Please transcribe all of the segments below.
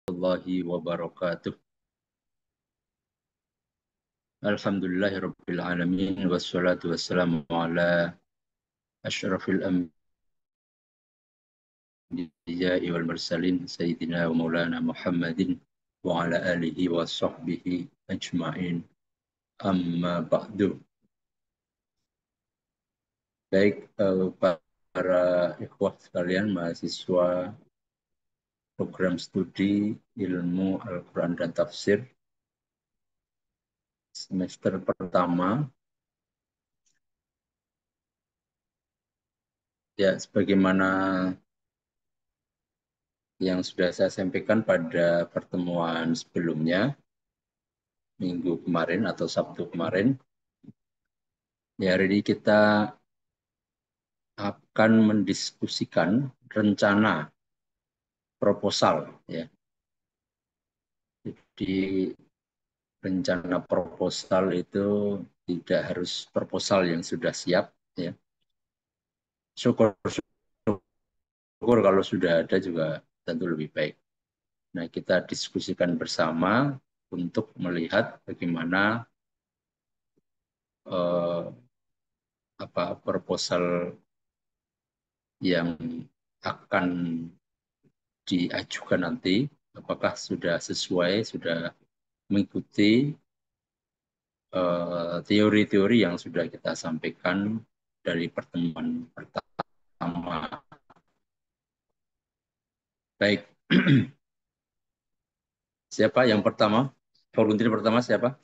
Warahmatullahi wabarakatuh. Alhamdulillahirabbil alamin wassalatu wassalamu ala asyrafil anbiya'i wal mursalin sayyidina wa maulana Muhammadin wa ala alihi wa sahbihi ajma'in. Amma ba'du. Baik, para ikhwah sekalian, mahasiswa program studi ilmu Al-Quran dan Tafsir semester pertama. Ya, sebagaimana yang sudah saya sampaikan pada pertemuan sebelumnya, minggu kemarin atau Sabtu kemarin, ya hari ini kita akan mendiskusikan rencana proposal. Ya. Jadi rencana proposal itu tidak harus proposal yang sudah siap. Ya. Syukur-syukur kalau sudah ada juga tentu lebih baik. Nah, kita diskusikan bersama untuk melihat bagaimana proposal yang akan diajukan nanti, apakah sudah sesuai, sudah mengikuti teori-teori yang sudah kita sampaikan dari pertemuan pertama. Baik, siapa yang pertama? Volunteer pertama siapa?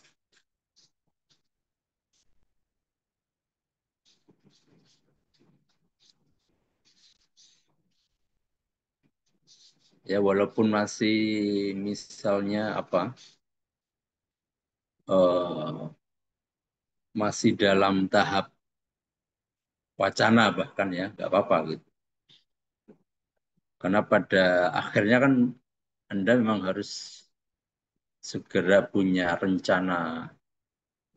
Ya, walaupun masih misalnya masih dalam tahap wacana bahkan ya, nggak apa-apa gitu. Karena pada akhirnya kan Anda memang harus segera punya rencana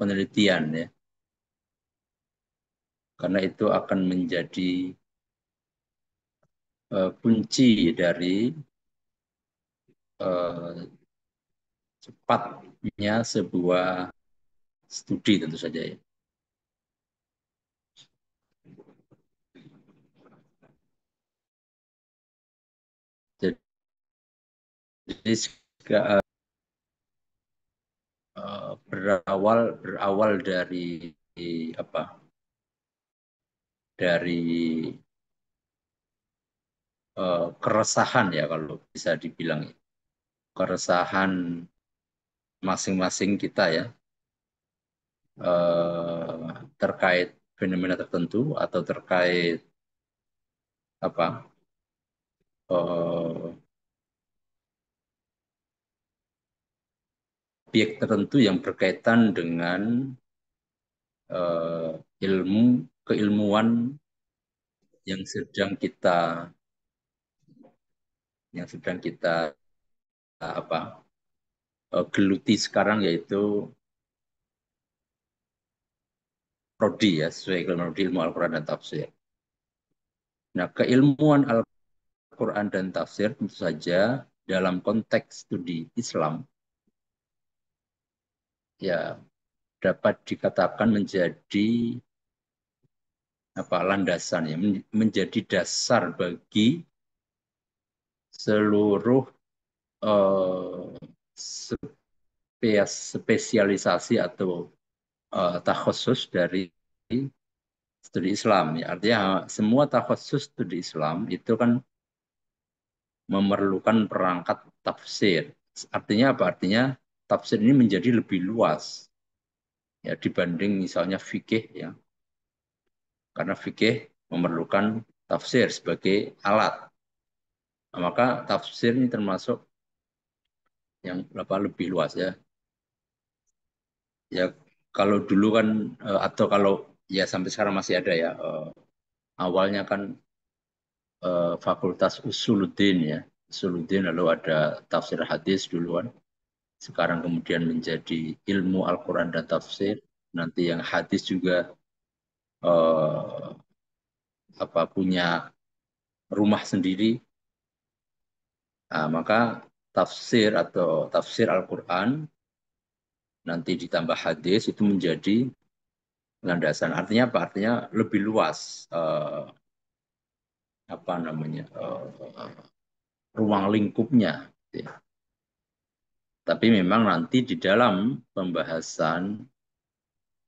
penelitian ya. Karena itu akan menjadi kunci dari cepatnya sebuah studi tentu saja ya. Jadi berawal dari apa? Dari keresahan ya kalau bisa dibilang ya. Keresahan masing-masing kita ya terkait fenomena tertentu atau terkait apa eh, objek tertentu yang berkaitan dengan eh, ilmu keilmuan yang sedang kita apa geluti sekarang, yaitu prodi ya, sesuai ilmu ilmu Al-Quran dan Tafsir. Nah, keilmuan Al-Quran dan Tafsir tentu saja dalam konteks studi Islam ya dapat dikatakan menjadi landasan ya, menjadi dasar bagi seluruh spesialisasi atau takhusus dari studi Islam. Ya. Artinya semua takhusus studi Islam itu kan memerlukan perangkat tafsir. Artinya apa? Artinya tafsir ini menjadi lebih luas ya dibanding misalnya fikih ya. Karena fikih memerlukan tafsir sebagai alat. Nah, maka tafsir ini termasuk yang lebih luas ya. Ya kalau dulu kan atau kalau ya sampai sekarang masih ada ya. Awalnya kan Fakultas Usuluddin ya. Usuluddin lalu ada tafsir hadis duluan. Sekarang kemudian menjadi ilmu Al-Quran dan tafsir. Nanti yang hadis juga eh, punya rumah sendiri. Nah, maka tafsir atau tafsir Al-Quran nanti ditambah hadis itu menjadi landasan. Artinya apa? Artinya lebih luas apa namanya ruang lingkupnya. Ya. Tapi memang nanti di dalam pembahasan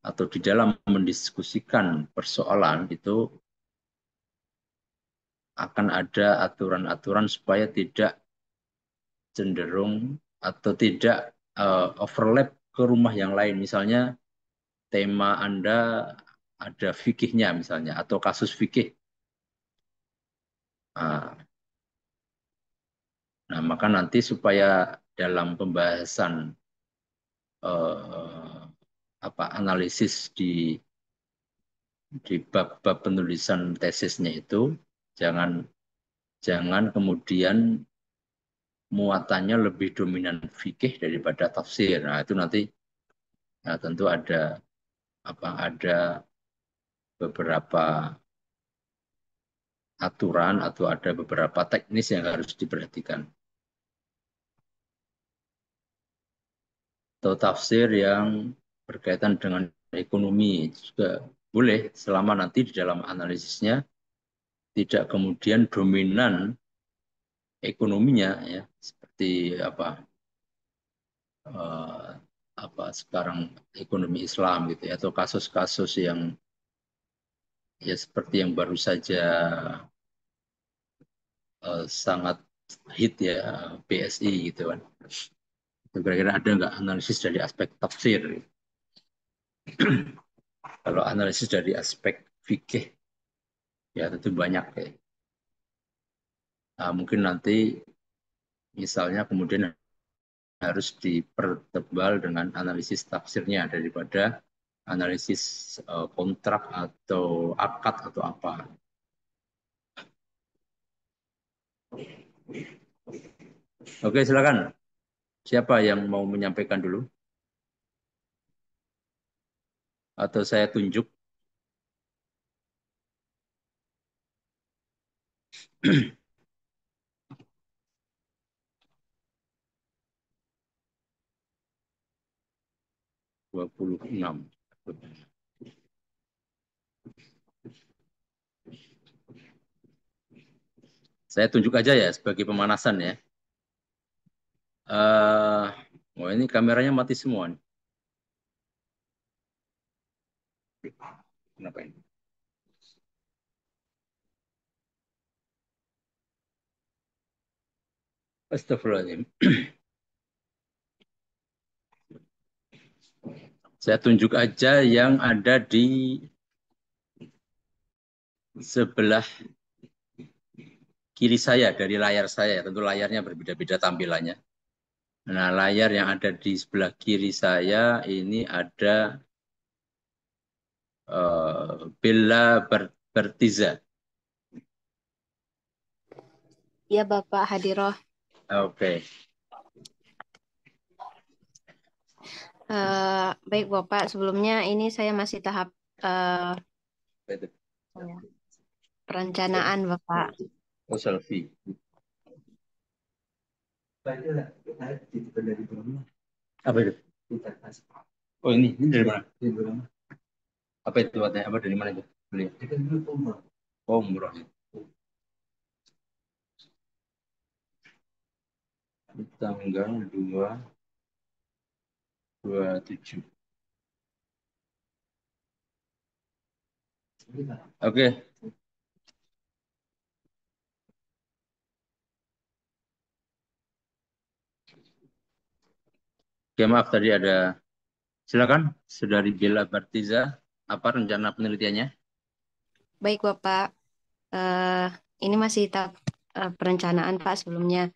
atau di dalam mendiskusikan persoalan itu akan ada aturan-aturan supaya tidak cenderung atau tidak overlap ke rumah yang lain. Misalnya tema Anda ada fikihnya misalnya atau kasus fikih. Nah, maka nanti supaya dalam pembahasan eh, apa analisis di bab-bab penulisan tesisnya itu jangan jangan kemudian muatannya lebih dominan fikih daripada tafsir. Nah, itu nanti ya, tentu ada beberapa aturan atau ada beberapa teknis yang harus diperhatikan. Atau tafsir yang berkaitan dengan ekonomi juga boleh selama nanti di dalam analisisnya tidak kemudian dominan ekonominya ya seperti apa eh, apa sekarang ekonomi Islam gitu ya atau kasus-kasus yang ya seperti yang baru saja sangat hit ya BSI gitu kan. Kira-kira ada nggak analisis dari aspek tafsir? Kalau analisis dari aspek fikih ya tentu banyak ya. Nah, mungkin nanti misalnya kemudian harus dipertebal dengan analisis tafsirnya daripada analisis kontrak atau akad atau apa. Oke, silakan. Siapa yang mau menyampaikan dulu? Atau saya tunjuk? 26. Saya tunjuk aja ya sebagai pemanasan ya. Oh ini kameranya mati semua nih. Kenapa ini? Astagfirullahaladzim. Saya tunjuk aja yang ada di sebelah kiri saya dari layar saya. Tentu layarnya berbeda-beda tampilannya. Nah, layar yang ada di sebelah kiri saya ini ada Bella Bertiza. Iya Bapak Hadiroh. Oke. Baik Bapak, sebelumnya ini saya masih tahap eh, perencanaan Bapak. Oh, selfie. Apa itu? Oh, ini dari mana? Apa itu katanya? Apa dari mana itu? Beli. Oh, murah. Tanggal 2/7. Oke. Oke, maaf tadi ada. Silakan, Saudari Bella Bartiza. Apa rencana penelitiannya? Baik Bapak, eh, ini masih tahap perencanaan Pak sebelumnya.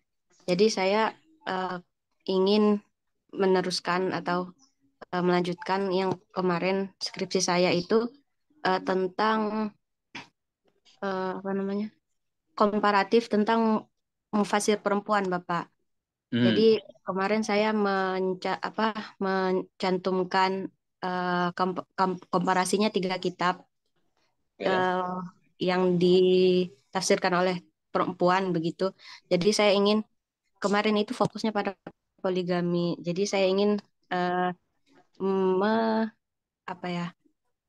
Jadi saya eh, ingin meneruskan atau melanjutkan yang kemarin skripsi saya itu tentang apa namanya? Komparatif tentang mufasir perempuan Bapak. Jadi Hmm. kemarin saya mencantumkan komparasinya 3 kitab Oke. eh, yang ditafsirkan oleh perempuan begitu. Jadi saya ingin kemarin itu fokusnya pada poligami. Jadi saya ingin eh, me, apa ya,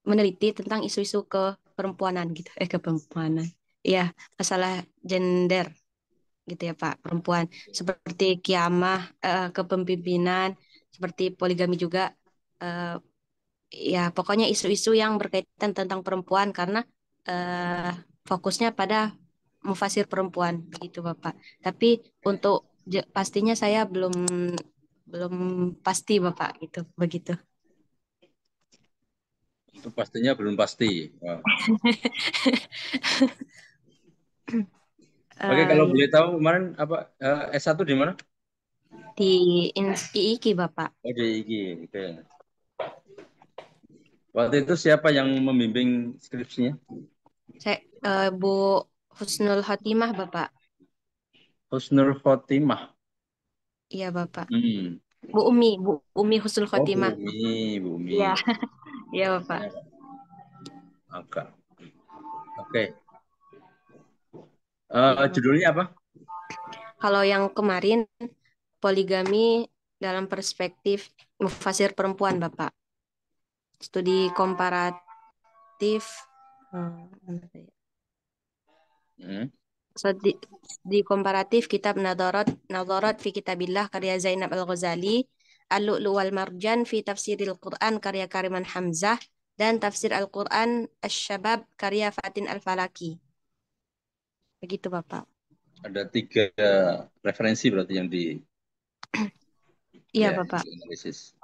meneliti tentang isu-isu keperempuanan gitu. Keperempuanan. Iya, masalah gender gitu ya Pak, perempuan seperti kiamah, kepemimpinan, seperti poligami juga. eh, Ya, pokoknya isu-isu yang berkaitan tentang perempuan karena eh, fokusnya pada mufasir perempuan gitu Bapak. Tapi untuk pastinya saya belum belum pasti Bapak gitu begitu. Itu pastinya belum pasti. Oh. Oke, kalau Ya, boleh tahu kemarin apa S1 di mana? di IIKI Bapak. Oh, di IGI. Oke. Waktu itu siapa yang membimbing skripsinya? Saya Bu Husnul Khotimah Bapak. Husnul Khotimah. Iya Bapak. Hmm. Bu Umi Husnul Oh, Khotimah. Bumi, Iya, Bumi. iya Bapak. Ya, agak. Oke. Iya Bapak. Judulnya apa? Kalau yang kemarin poligami dalam perspektif mufasir perempuan, Bapak. Studi komparatif, mana tadi? Hmm. Studi, di komparatif kitab Nadharat fi Kitabillah karya Zainab Al-Ghazali, Al-Lu'lu' wal Marjan fi Tafsiril Quran karya Kariman Hamzah, dan Tafsir Al-Quran Asy-Syabab karya Fatin Al-Falaki. Begitu, Bapak. Ada 3 referensi berarti yang di Iya, ya Bapak. di analisis.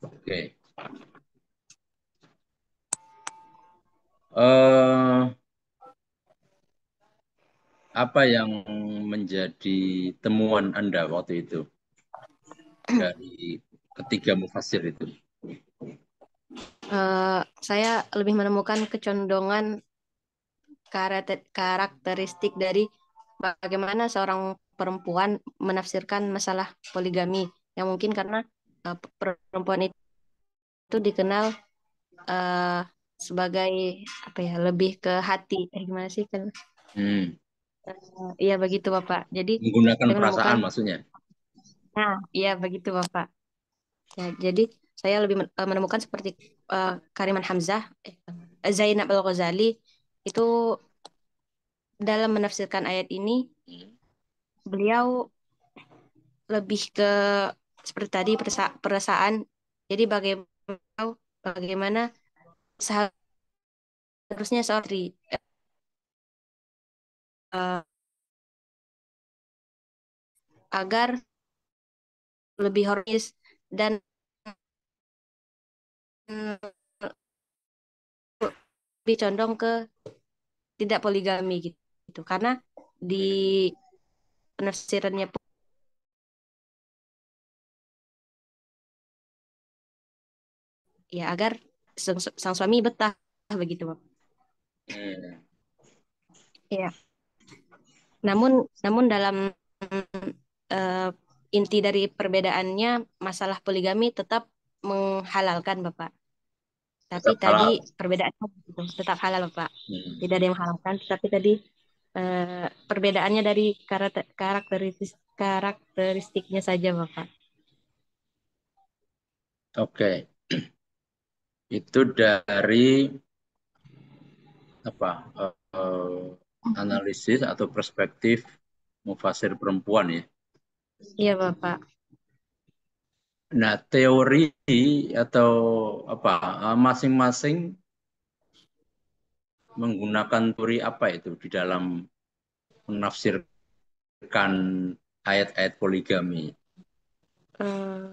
Oke. eh Apa yang menjadi temuan Anda waktu itu dari ketiga mufasir itu? Saya lebih menemukan kecondongan karakteristik dari bagaimana seorang perempuan menafsirkan masalah poligami yang mungkin karena perempuan itu dikenal eh, sebagai apa ya, lebih ke hati, gimana sih kan. Hmm. Iya begitu Bapak, jadi Menggunakan saya menemukan, perasaan maksudnya. nah iya begitu Bapak ya, jadi saya lebih menemukan seperti Kariman Hamzah, Zainab Al-Ghazali itu dalam menafsirkan ayat ini, Hmm. beliau lebih ke seperti tadi perasaan. Jadi bagaimana seharusnya seorang istri eh, agar lebih harmonis dan mm, lebih condong ke tidak poligami gitu. Karena di penafsirannya ya agar sang suami betah begitu, Bang. Hmm. Ya. Namun dalam eh, inti dari perbedaannya masalah poligami tetap menghalalkan, Bapak. Tapi Tetap tadi halal. perbedaannya gitu, tetap halal, Pak. Hmm. Tidak ada yang menghalalkan. Tapi tadi perbedaannya dari karakteristiknya saja, Bapak. Oke, itu dari apa? Analisis atau perspektif mufasir perempuan ya. Iya, Bapak. Nah, teori atau apa? Masing-masing menggunakan teori apa itu di dalam menafsirkan ayat-ayat poligami. Eh,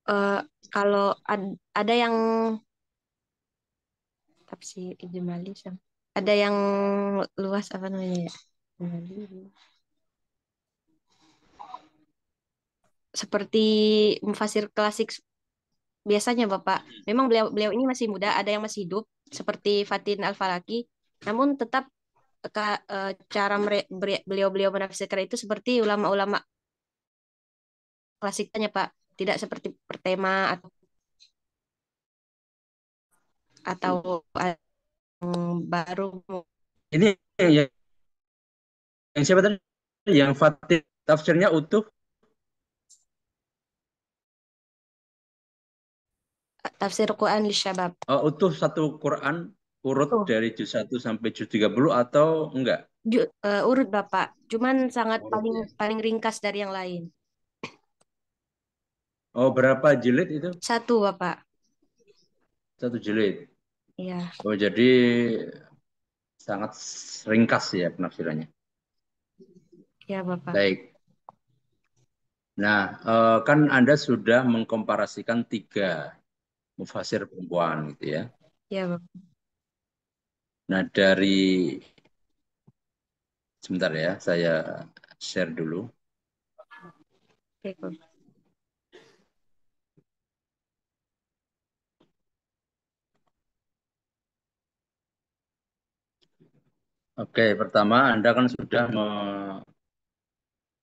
eh, kalau ada yang tafsir ijmali, ada yang luas apa namanya ya? Ijmali. Seperti mufasir klasik biasanya Bapak. Memang beliau beliau ini masih muda, ada yang masih hidup seperti Fatin Al-Falaki. Namun tetap cara beliau-beliau menafsirkan itu seperti ulama-ulama klasiknya Pak. Tidak seperti pertema atau yang baru. Ini yang siapa tadi? Yang Fatih tafsirnya utuh, Tafsir Quran li Syabab. utuh satu Quran urut Tuh, dari juz 1 sampai juz 30 atau enggak? urut Bapak. Cuman sangat Urut paling ya. paling ringkas dari yang lain. Oh, berapa jilid itu? Satu Bapak. Satu jilid. Iya, Oh, jadi sangat ringkas ya penafsirannya. iya Bapak. Baik. Nah, kan Anda sudah mengkomparasikan tiga mufasir perempuan gitu ya. Iya Bapak. Nah, dari sebentar ya, saya share dulu. Oke, Bapak. Oke, pertama Anda kan sudah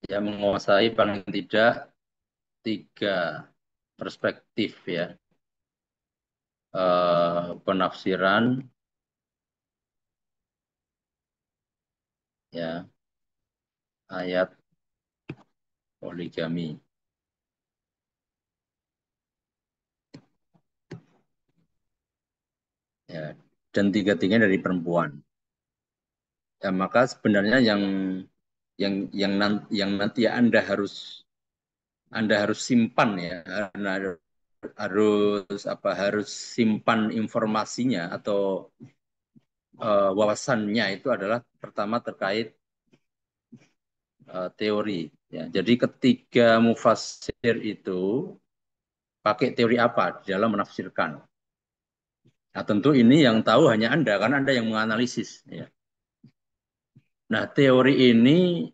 ya, menguasai paling tidak tiga perspektif ya. Penafsiran ya ayat poligami ya, dan tiga-tiganya dari perempuan. Ya, maka sebenarnya yang nanti ya Anda harus simpan ya, karena harus apa, harus simpan informasinya atau wawasannya itu adalah pertama terkait teori ya. Jadi ketiga mufasir itu pakai teori apa di dalam menafsirkan. Nah, tentu ini yang tahu hanya Anda karena Anda yang menganalisis ya. Nah, teori ini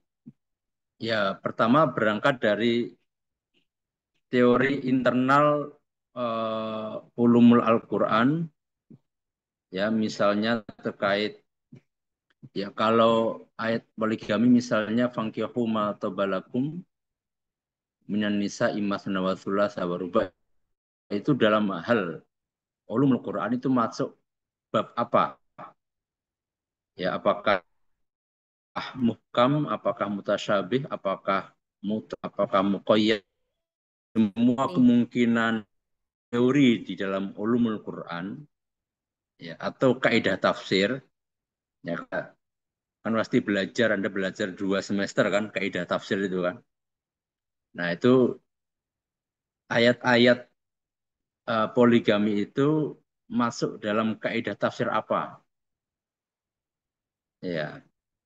ya pertama berangkat dari teori internal ulumul Al-Quran ya, misalnya terkait ya, kalau ayat poligami misalnya fankihu ma tabalakum minan nisa imasna wa thulatsa wa ruba', itu dalam hal ulumul Quran itu masuk bab apa? Ya, apakah muhkam, apakah mutasyabih, apakah muqayyad, semua Nih, kemungkinan teori di dalam ulumul Quran ya, atau kaidah tafsir ya, kan pasti belajar, Anda belajar 2 semester kan kaidah tafsir itu kan. Nah, itu ayat-ayat poligami itu masuk dalam kaidah tafsir apa ya.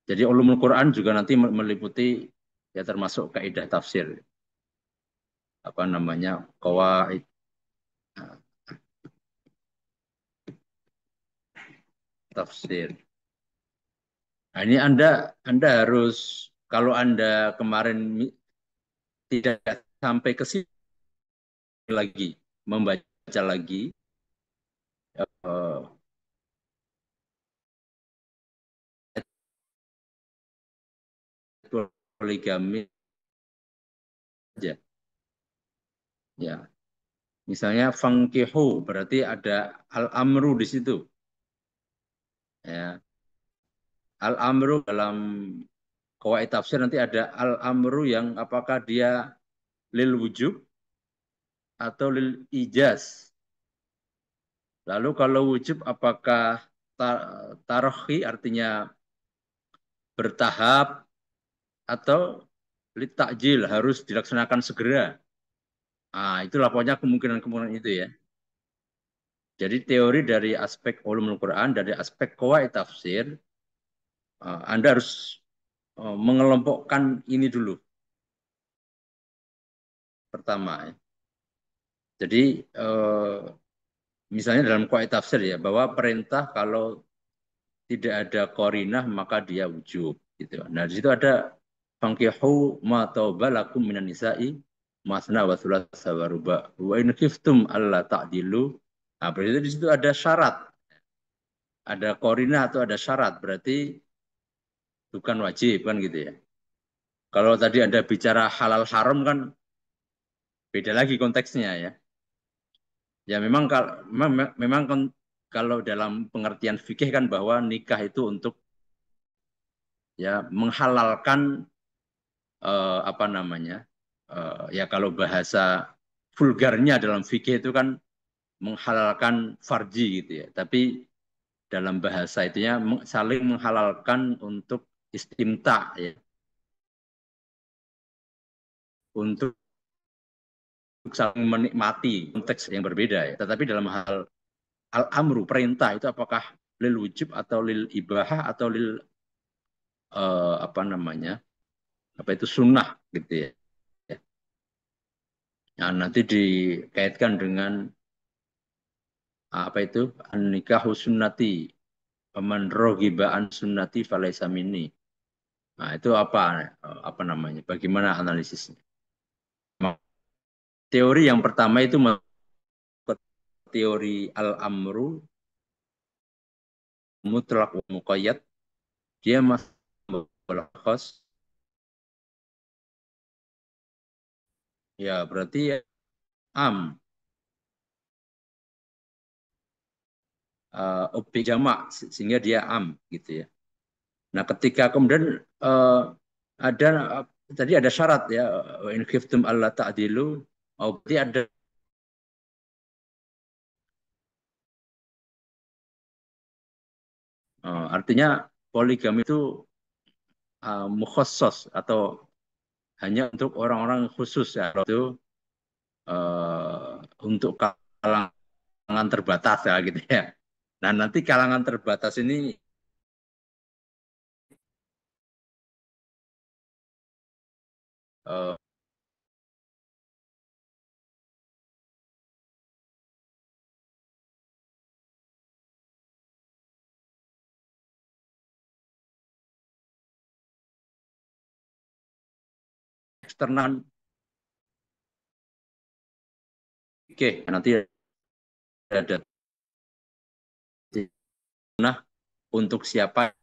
Jadi ulumul Quran juga nanti meliputi ya, termasuk kaidah tafsir, apa namanya, qawaid tafsir. Nah, ini Anda harus, kalau Anda kemarin tidak sampai ke sini lagi, membaca lagi eh, poligami aja ya. Misalnya fangkihu berarti ada al-amru di situ ya. Al-amru dalam qawaid tafsir nanti ada al-amru yang apakah dia lil wujub atau lil ijaz. Lalu kalau wujub apakah tarohi artinya bertahap atau litakjil harus dilaksanakan segera. Ah, itulah pokoknya kemungkinan-kemungkinan itu ya. Jadi teori dari aspek ulumul Quran, dari aspek qawaid tafsir, Anda harus mengelompokkan ini dulu pertama ya. Jadi misalnya dalam qawaid tafsir ya, bahwa perintah kalau tidak ada korinah maka dia wujub gitu. Nah, di situ ada fankihu ma tauba lakum minan nisa'i masna wa thulatsa wa ruba wa in khiftum alla ta'dilu. Nah, berarti di situ ada syarat, ada korinah atau ada syarat, berarti bukan wajib kan gitu ya. Kalau tadi ada bicara halal haram kan beda lagi konteksnya ya. Ya memang kalau memang kalau dalam pengertian fikih kan bahwa nikah itu untuk ya menghalalkan apa namanya ya kalau bahasa vulgarnya dalam fikih itu kan menghalalkan farji gitu ya. Tapi dalam bahasa itunya saling menghalalkan untuk istimta ya, untuk saling menikmati konteks yang berbeda ya. Tetapi dalam hal al-amru perintah itu apakah lil wujub atau lil ibahah atau lil apa namanya? Apa itu sunnah gitu ya. Nah, nanti dikaitkan dengan apa itu nikahu sunnati, man roghiba an sunnati falaisa minni. Nah, itu apa namanya? Bagaimana analisisnya? Teori yang pertama itu teori al-amru mutlak wa muqayyad. Dia masih khas. Ya, berarti am objek jamak sehingga dia am gitu ya. Nah, ketika kemudian ada tadi ada syarat ya in khiftum alla ta'dilu berarti ada artinya poligami itu mukhassas atau hanya untuk orang-orang khusus ya itu untuk kalangan terbatas ya gitu ya. Nah, nanti kalangan terbatas ini uh, eksternal. Oke, nanti ada nah untuk siapa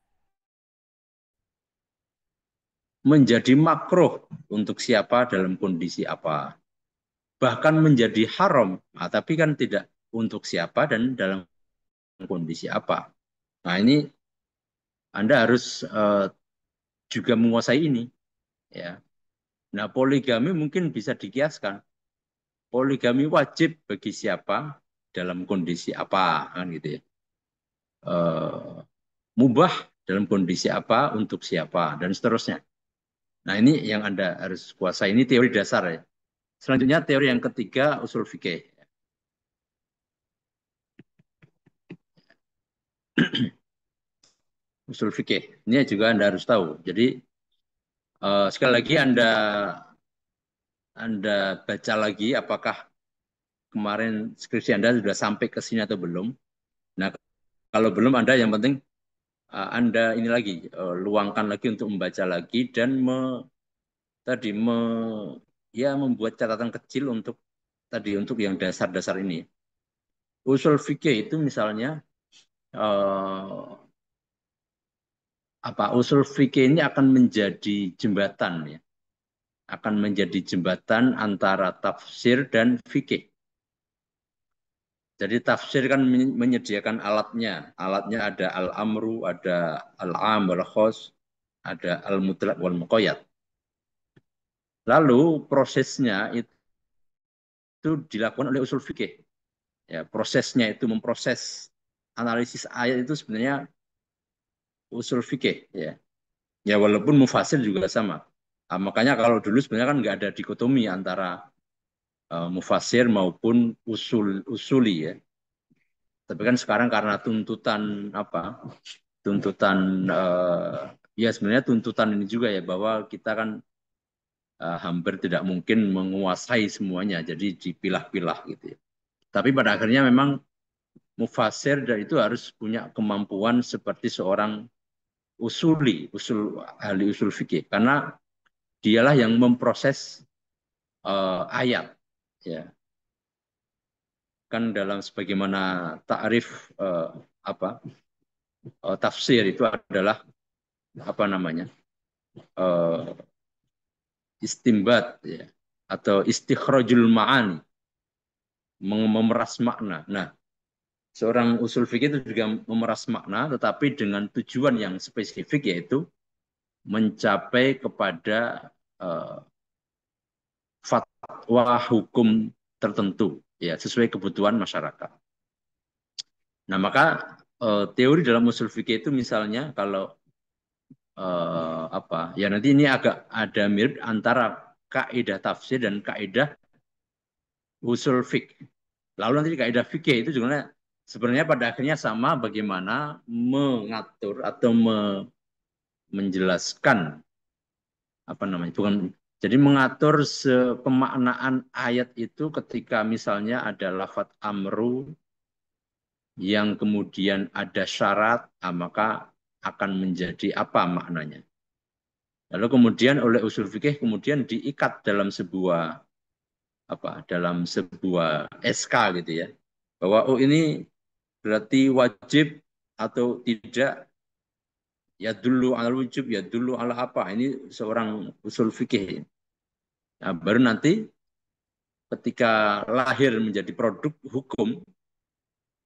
menjadi makruh untuk siapa dalam kondisi apa. Bahkan menjadi haram, nah, tapi kan tidak untuk siapa dan dalam kondisi apa. Nah, ini Anda harus juga menguasai ini ya. Nah, poligami mungkin bisa dikiaskan. Poligami wajib bagi siapa dalam kondisi apa kan gitu ya. Eh, mubah dalam kondisi apa untuk siapa dan seterusnya. Nah, ini yang Anda harus kuasai. Ini teori dasar ya. Selanjutnya teori yang ketiga usul fikih. Usul fikih. Ini juga Anda harus tahu. Jadi sekali lagi Anda baca lagi apakah kemarin skripsi Anda sudah sampai ke sini atau belum. Nah, kalau belum Anda yang penting Anda ini lagi luangkan lagi untuk membaca lagi dan tadi ya membuat catatan kecil untuk tadi untuk yang dasar-dasar ini. Usul fikih itu misalnya eh, usul fikih ini akan menjadi jembatan ya, akan menjadi jembatan antara tafsir dan fikih. Jadi tafsir kan menyediakan alatnya. Alatnya ada al-amru, ada al-am, wal-khos, ada al-mutlaq wal muqayyad. Lalu prosesnya itu dilakukan oleh usul fikih. Ya, prosesnya itu memproses analisis ayat itu sebenarnya usul fikih ya. Ya walaupun mufasir juga sama. Nah, makanya kalau dulu sebenarnya kan nggak ada dikotomi antara mufasir maupun usuli ya. Tapi kan sekarang karena tuntutan tuntutan ya sebenarnya tuntutan ini juga ya bahwa kita kan hampir tidak mungkin menguasai semuanya, jadi dipilah-pilah gitu ya. Tapi pada akhirnya memang mufasir dan itu harus punya kemampuan seperti seorang ahli usul fikih karena dialah yang memproses ayat ya kan dalam sebagaimana takrif apa tafsir itu adalah apa namanya uh, istimbat ya atau istikhrajul ma'ani memeras makna. Nah, seorang usul fikih itu juga memeras makna tetapi dengan tujuan yang spesifik yaitu mencapai kepada uh, fatwa hukum tertentu, ya sesuai kebutuhan masyarakat. Nah maka teori dalam usul fikih itu misalnya kalau apa ya nanti ini agak ada mirip antara kaidah tafsir dan kaidah usul fikih. Lalu nanti kaidah fikih itu juga sebenarnya pada akhirnya sama bagaimana mengatur atau menjelaskan apa namanya bukan jadi mengatur pemaknaan ayat itu ketika misalnya ada lafadz amru yang kemudian ada syarat, maka akan menjadi apa maknanya. Lalu kemudian oleh usul fikih kemudian diikat dalam sebuah dalam sebuah SK gitu ya. Bahwa oh ini berarti wajib atau tidak, ya dulu ala wujub, ya dulu ala apa. Ini seorang usul fikih. Nah, baru nanti ketika lahir menjadi produk hukum,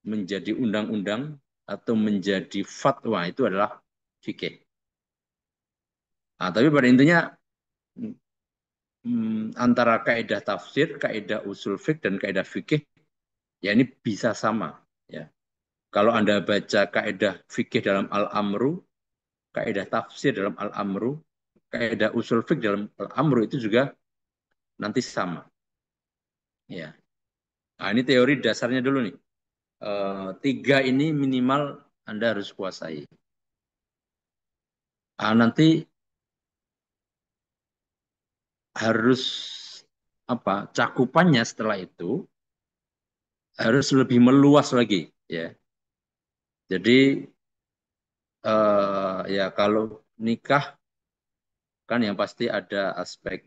menjadi undang-undang atau menjadi fatwa itu adalah fikih. Nah, tapi pada intinya antara kaidah tafsir, kaidah usul fikih dan kaidah fikih ya ini bisa sama ya. Kalau Anda baca kaidah fikih dalam Al-Amru, kaidah tafsir dalam Al-Amru, kaidah usul fikih dalam Al-Amru itu juga nanti sama ya. Nah, ini teori dasarnya dulu nih. Tiga ini minimal Anda harus kuasai. Nah, nanti harus cakupannya setelah itu harus lebih meluas lagi ya. Jadi ya kalau nikah kan yang pasti ada aspek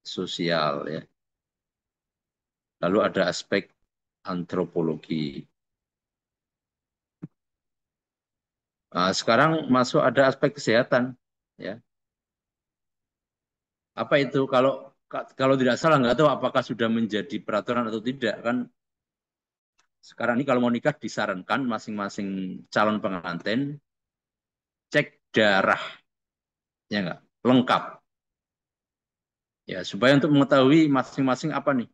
sosial ya. Lalu ada aspek antropologi. Nah, sekarang masuk ada aspek kesehatan ya. Apa itu kalau tidak salah nggak tahu apakah sudah menjadi peraturan atau tidak kan sekarang ini kalau mau nikah disarankan masing-masing calon pengantin cek darah ya nggak lengkap ya supaya untuk mengetahui masing-masing apa nih.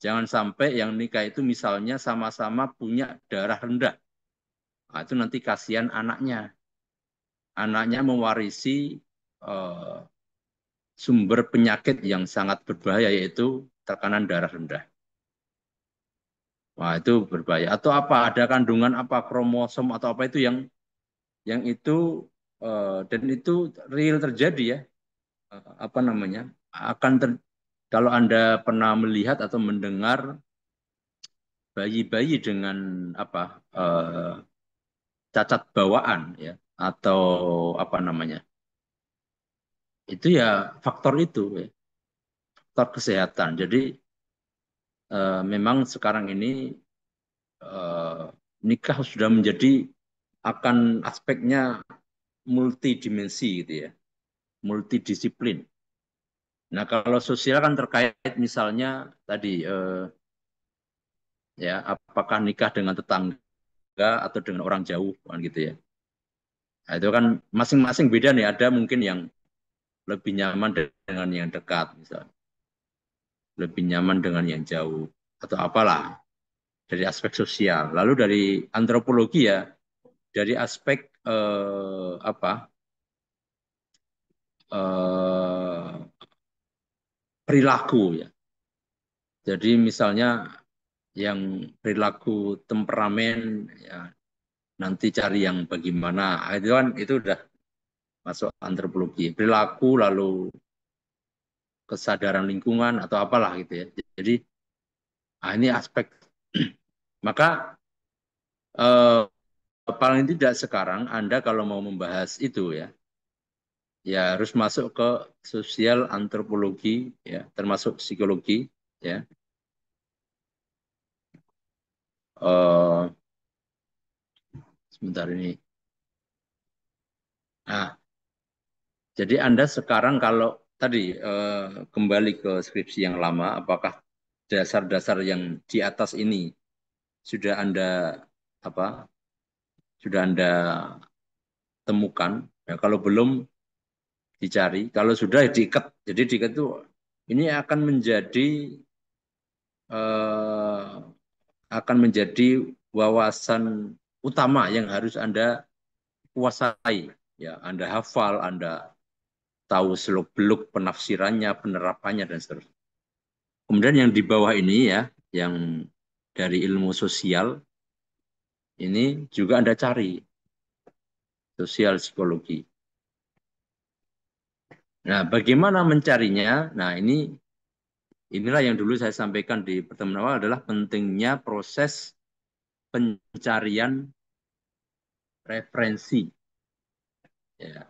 Jangan sampai yang nikah itu misalnya sama-sama punya darah rendah. Nah, itu nanti kasihan anaknya. Anaknya mewarisi eh, sumber penyakit yang sangat berbahaya yaitu tekanan darah rendah. Wah, itu berbahaya. Atau apa? Ada kandungan apa kromosom atau apa itu yang itu dan itu real terjadi ya. Apa namanya? Akan kalau Anda pernah melihat atau mendengar bayi-bayi dengan apa cacat bawaan ya atau apa namanya? Itu ya faktor itu ya, faktor kesehatan. Jadi memang sekarang ini nikah sudah menjadi akan aspeknya multidimensi gitu ya, multidisiplin. Nah kalau sosial kan terkait misalnya tadi ya apakah nikah dengan tetangga atau dengan orang jauh kan gitu ya. Nah, itu kan masing-masing beda nih. Ada mungkin yang lebih nyaman dengan yang dekat misalnya, lebih nyaman dengan yang jauh atau apalah dari aspek sosial. Lalu dari antropologi ya dari aspek eh, perilaku ya. Jadi misalnya yang perilaku temperamen ya nanti cari yang bagaimana. Itu kan itu udah masuk antropologi. Perilaku lalu kesadaran lingkungan atau apalah gitu ya. Jadi ini aspek maka paling tidak sekarang Anda kalau mau membahas itu ya ya harus masuk ke sosial antropologi ya termasuk psikologi ya. Sebentar ini. Nah, jadi Anda sekarang kalau tadi kembali ke skripsi yang lama, apakah dasar-dasar yang di atas ini sudah Anda apa? Sudah Anda temukan? Ya, kalau belum, dicari. Kalau sudah diikat. Jadi diikat itu ini eh, akan menjadi wawasan utama yang harus Anda kuasai. Ya, Anda hafal, Anda tahu seluk-beluk penafsirannya, penerapannya dan seterusnya. Kemudian yang di bawah ini ya, yang dari ilmu sosial ini juga Anda cari sosial psikologi. Nah, bagaimana mencarinya? Nah, inilah yang dulu saya sampaikan di pertemuan awal adalah pentingnya proses pencarian referensi. Ya,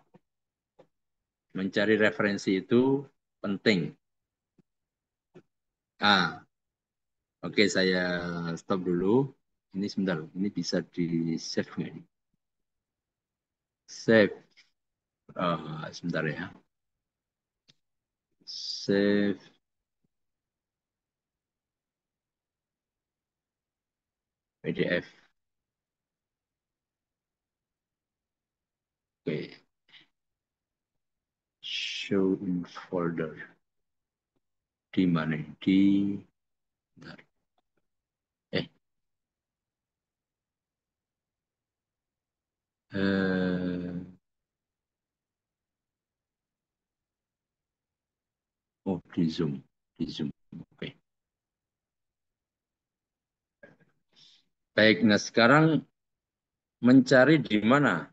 mencari referensi itu penting. Ah, oke, saya stop dulu. Ini sebentar, ini bisa di save nggak ini? Save, sebentar ya. Save PDF. Oke, show in folder. Di mana? Di, bentar. Eh, eh, oh di Zoom, di Zoom. Oke. Baik, nah sekarang mencari di mana?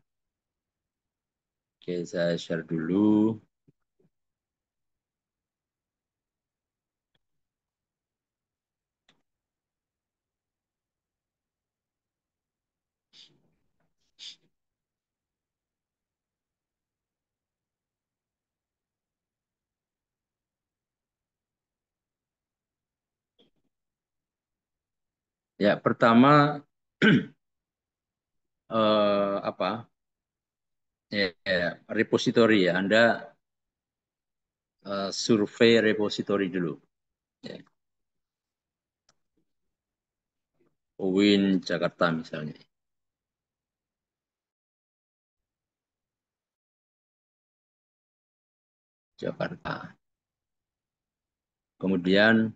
Oke, saya share dulu. Ya, pertama apa? Ya, repository ya. Anda survei repository dulu. Ya. UIN Jakarta misalnya. Jakarta. Kemudian,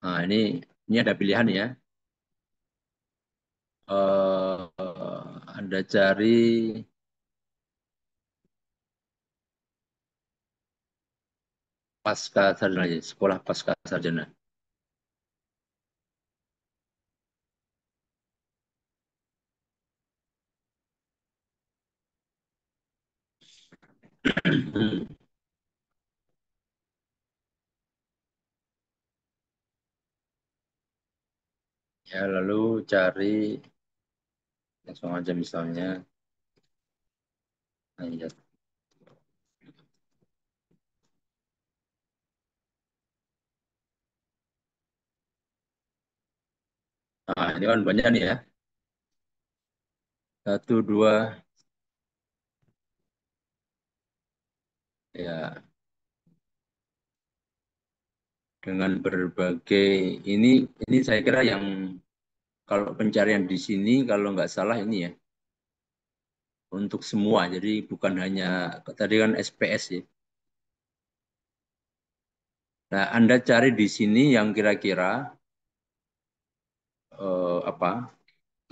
nah ini ada pilihan ya. Anda cari pasca sarjana, sekolah pasca sarjana. Ya, lalu cari langsung aja misalnya. Nah, ya. Nah, ini kan banyak nih ya. Satu, dua, ya, dengan berbagai ini saya kira yang kalau pencarian di sini kalau nggak salah ini ya untuk semua. Jadi bukan hanya tadi kan SPS ya. Nah, Anda cari di sini yang kira-kira apa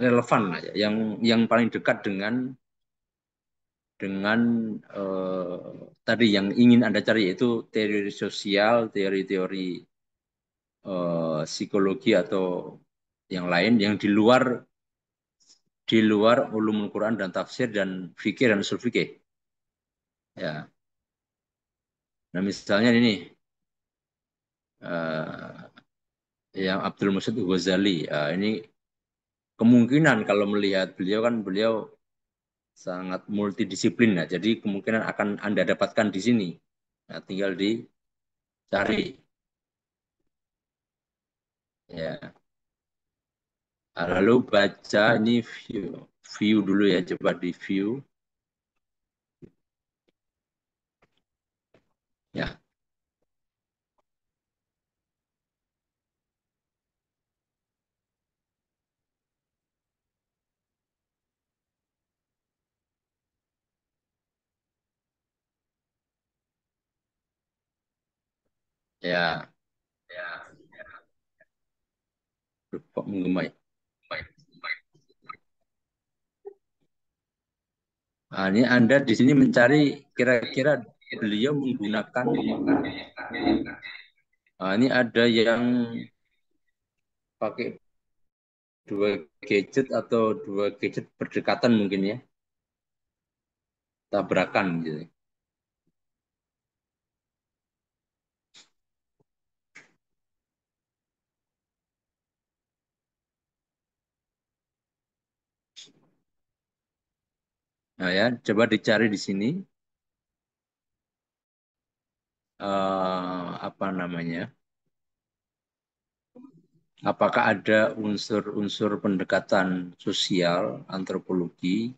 relevan lah ya, yang paling dekat dengan tadi yang ingin Anda cari yaitu teori sosial, teori-teori psikologi atau yang lain yang di luar ulumul Quran dan tafsir dan fikih dan usul fikih. Ya. Nah, misalnya ini yang Abdul Musid Ghazali. Ini kemungkinan kalau melihat beliau sangat multidisiplin ya. Jadi kemungkinan akan Anda dapatkan di sini. Nah, tinggal dicari. Ya. Nah, lalu baca ini view dulu ya. Coba di view. Ya. Ya, Duh, kok menggemai. Nah, ini Anda di sini mencari kira-kira beliau menggunakan, nah, ini ada yang pakai dua gadget atau dua gadget berdekatan mungkin ya, tabrakan gitu. Nah ya, coba dicari di sini apa namanya? Apakah ada unsur-unsur pendekatan sosial, antropologi,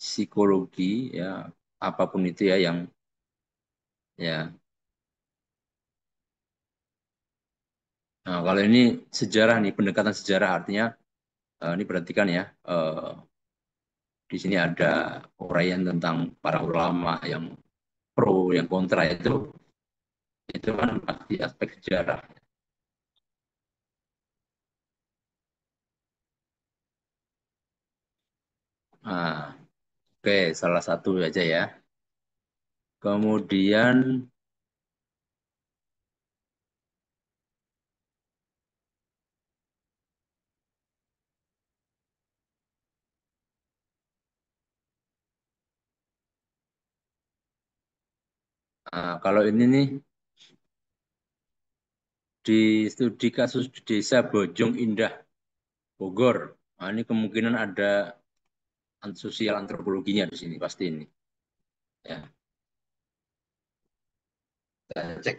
psikologi, ya apapun itu ya yang ya. Nah, kalau ini sejarah nih, pendekatan sejarah artinya ini perhatikan ya, di sini ada uraian tentang para ulama yang pro, yang kontra itu kan pasti aspek sejarah. Nah, oke, salah satu aja ya. Kemudian kalau ini nih di studi kasus di desa Bojong Indah, Bogor. Nah, ini kemungkinan ada sosial antropologinya di sini pasti ini. Ya, kita cek.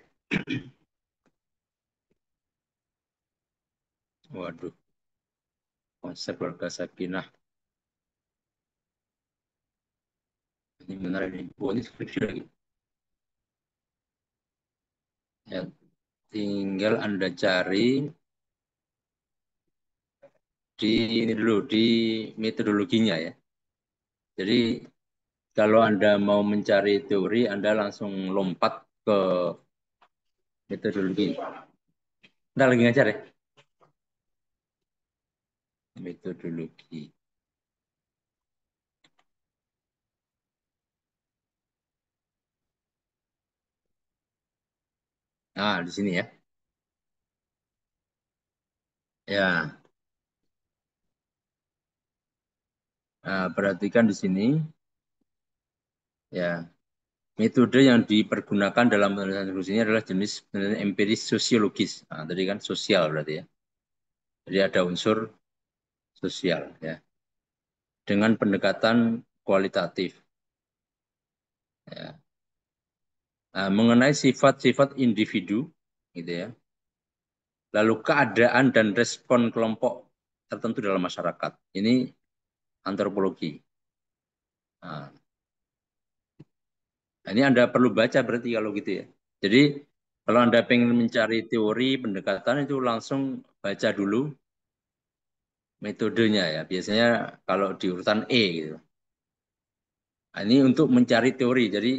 Waduh, konsep warga Sakinah. Ini benar ini. Oh, ini skripsi lagi. Ya, tinggal Anda cari di ini dulu di metodologinya ya. Jadi kalau Anda mau mencari teori, Anda langsung lompat ke metodologi. Anda lagi ngajar ya? Metodologi. Nah, di sini ya. Ya, nah, perhatikan di sini ya. Metode yang dipergunakan dalam penulisan skripsi ini adalah jenis penelitian empiris sosiologis. Nah, tadi kan sosial berarti ya. Jadi ada unsur sosial ya. Dengan pendekatan kualitatif. Ya. Nah, mengenai sifat-sifat individu, gitu ya. Lalu keadaan dan respon kelompok tertentu dalam masyarakat. Ini antropologi. Nah, ini Anda perlu baca berarti kalau gitu ya. Jadi kalau Anda pengen mencari teori pendekatan itu langsung baca dulu metodenya ya. Biasanya kalau di urutan E gitu. Nah, ini untuk mencari teori. Jadi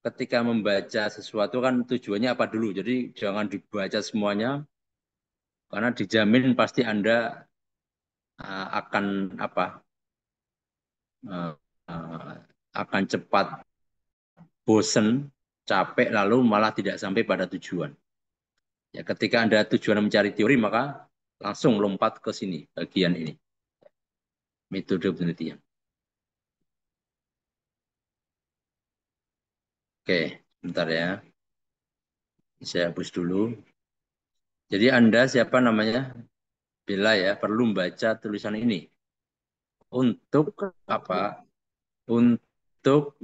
ketika membaca sesuatu kan tujuannya apa dulu. Jadi jangan dibaca semuanya karena dijamin pasti Anda akan apa? uh, uh, akan cepat bosen, capek lalu malah tidak sampai pada tujuan. Ya, ketika Anda tujuan mencari teori maka langsung lompat ke sini bagian ini metode penelitian. Oke, bentar ya. Saya hapus dulu. Jadi Anda siapa namanya? Bella ya, perlu membaca tulisan ini untuk apa? Untuk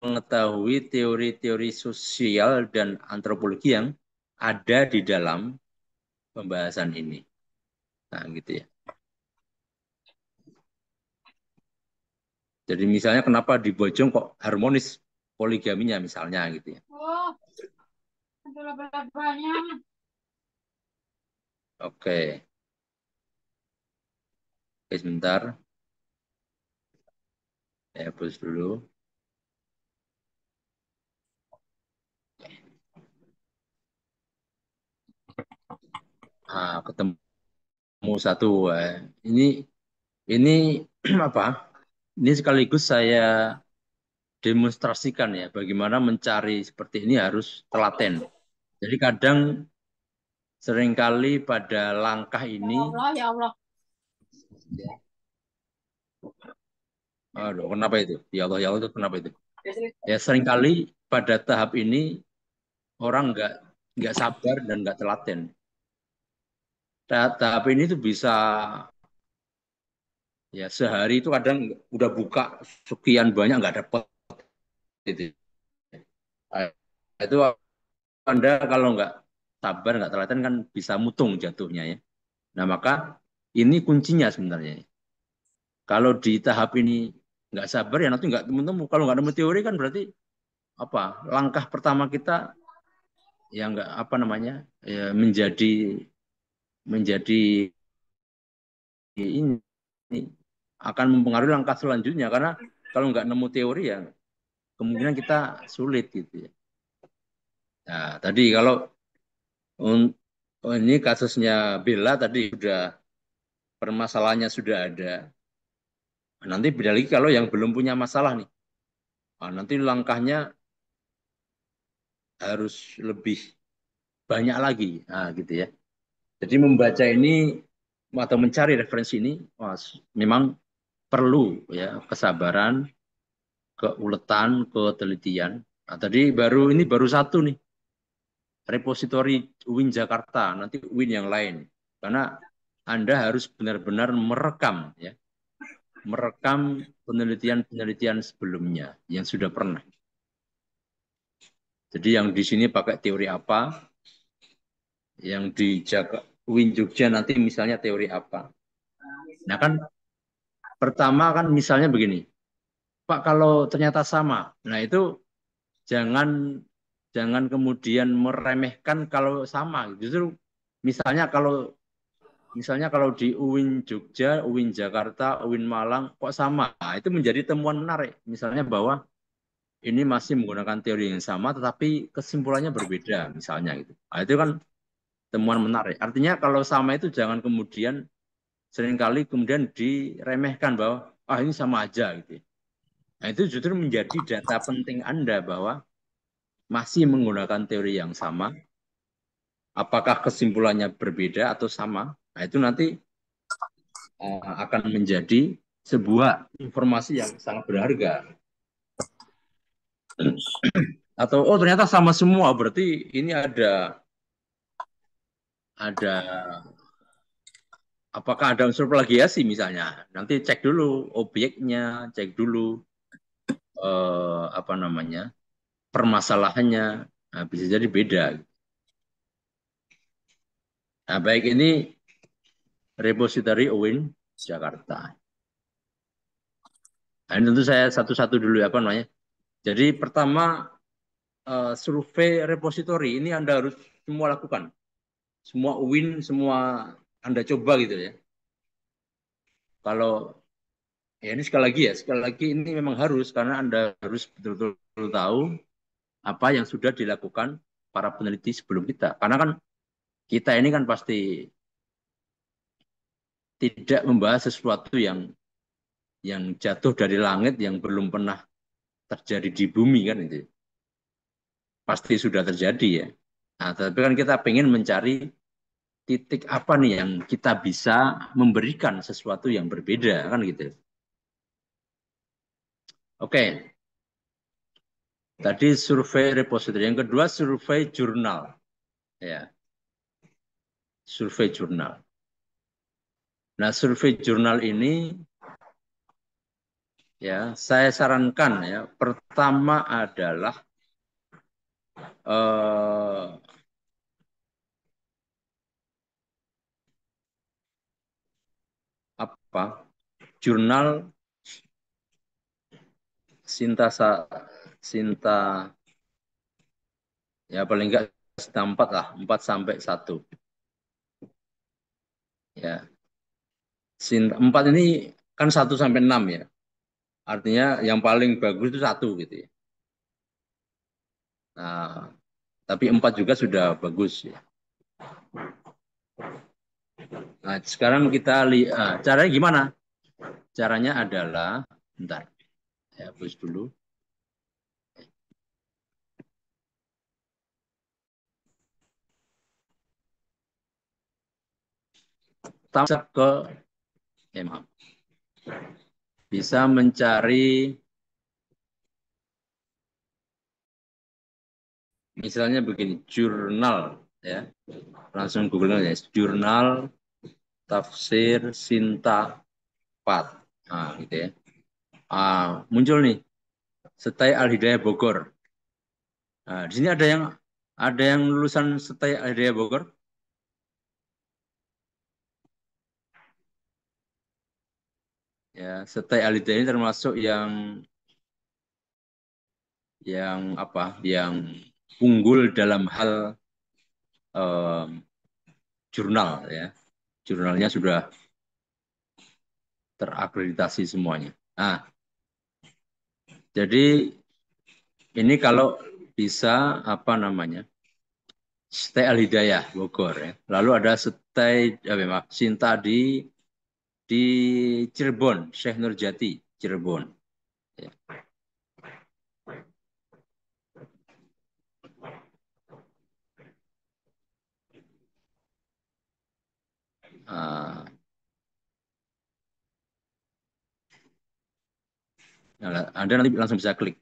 mengetahui teori-teori sosial dan antropologi yang ada di dalam pembahasan ini. Nah, gitu ya. Jadi misalnya kenapa di Bojong kok harmonis poligaminya misalnya gitu ya. Oh, ada laba-labanya. Oke, oke sebentar. Saya hapus dulu. ketemu satu. Ini apa? Ini sekaligus saya demonstrasikan ya bagaimana mencari seperti ini harus telaten. Jadi kadang seringkali pada langkah Ya ini, Allah, ya Allah. aduh, kenapa itu? Ya Allah itu kenapa itu? Ya seringkali pada tahap ini orang nggak sabar dan nggak telaten. Tahap ini tuh bisa ya sehari itu kadang udah buka sekian banyak nggak dapat gitu. Nah, itu Anda kalau nggak sabar nggak telaten kan bisa mutung jatuhnya ya. Nah maka ini kuncinya sebenarnya. Kalau di tahap ini nggak sabar ya nanti nggak temu-temu. Kalau nggak nemu teori kan berarti apa? Langkah pertama kita ya nggak apa namanya ya menjadi ini akan mempengaruhi langkah selanjutnya karena kalau nggak nemu teori ya kemungkinan kita sulit gitu ya. Nah tadi kalau ini kasusnya Bella tadi sudah permasalahannya sudah ada. Nanti beda lagi kalau yang belum punya masalah nih. Nah, nanti langkahnya harus lebih banyak lagi. Nah, gitu ya. Jadi membaca ini atau mencari referensi ini wah, memang perlu ya kesabaran, keuletan, ketelitian. Nah, tadi ini baru satu nih repositori UIN Jakarta, nanti UIN yang lain. Karena Anda harus benar-benar merekam ya, merekam penelitian-penelitian sebelumnya yang sudah pernah. Jadi yang di sini pakai teori apa, yang di UIN Jogja nanti misalnya teori apa. Nah kan pertama kan misalnya begini, Pak kalau ternyata sama, nah itu jangan jangan kemudian meremehkan kalau sama. Justru misalnya kalau di UIN Jogja, UIN Jakarta, UIN Malang kok sama, nah, itu menjadi temuan menarik. Misalnya bahwa ini masih menggunakan teori yang sama, tetapi kesimpulannya berbeda, misalnya gitu. Nah, itu kan temuan menarik. Artinya kalau sama itu jangan kemudian seringkali kemudian diremehkan bahwa ini sama aja gitu. Nah, itu justru menjadi data penting Anda bahwa masih menggunakan teori yang sama, apakah kesimpulannya berbeda atau sama. Nah, itu nanti akan menjadi sebuah informasi yang sangat berharga. Atau ternyata sama semua, berarti ini ada apakah ada unsur plagiasi misalnya. Nanti cek dulu objeknya, cek dulu apa namanya permasalahannya. Nah, bisa jadi beda. Nah, baik ini repository UIN Jakarta. Nah, ini tentu saya satu-satu dulu apa namanya. Jadi pertama survei repository ini Anda harus semua lakukan. Semua UIN, semua Anda coba gitu ya. Kalau ya ini sekali lagi ini memang harus karena Anda harus betul-betul tahu apa yang sudah dilakukan para peneliti sebelum kita. Karena kan kita ini kan pasti tidak membahas sesuatu yang jatuh dari langit yang belum pernah terjadi di bumi kan itu. Pasti sudah terjadi ya. Nah, tapi kan kita pengen mencari titik apa nih yang kita bisa memberikan sesuatu yang berbeda kan gitu. Oke, tadi survei repository. Yang kedua survei jurnal. Ya, survei jurnal. Nah, survei jurnal ini ya saya sarankan ya pertama adalah eh, apa jurnal Sinta Sinta ya paling enggak Sinta 4 lah 4 sampai 1 ya Sinta 4 ini kan 1 sampai 6 ya artinya yang paling bagus itu 1 gitu ya nah tapi 4 juga sudah bagus ya Nah, sekarang kita lihat caranya gimana? Caranya adalah, bentar, saya hapus dulu. Tamsak ke, maaf, bisa mencari, misalnya begini, jurnal, ya, langsung Google ya, jurnal tafsir Sinta 4. Nah, gitu ya. Muncul nih, Setai Al-Hidayah Bogor. Nah, di sini ada yang lulusan Setai Al-Hidayah Bogor. Ya, Setai Al-Hidayah ini termasuk yang apa? Yang unggul dalam hal eh, jurnal, ya. Jurnalnya sudah terakreditasi semuanya. Nah, jadi ini kalau bisa apa namanya? Setai Al-Hidayah Bogor, ya. Lalu ada Setai maaf, Sinta di Cirebon, Syekh Nurjati, Cirebon. Ya. Ah, nah, Anda nanti langsung bisa klik.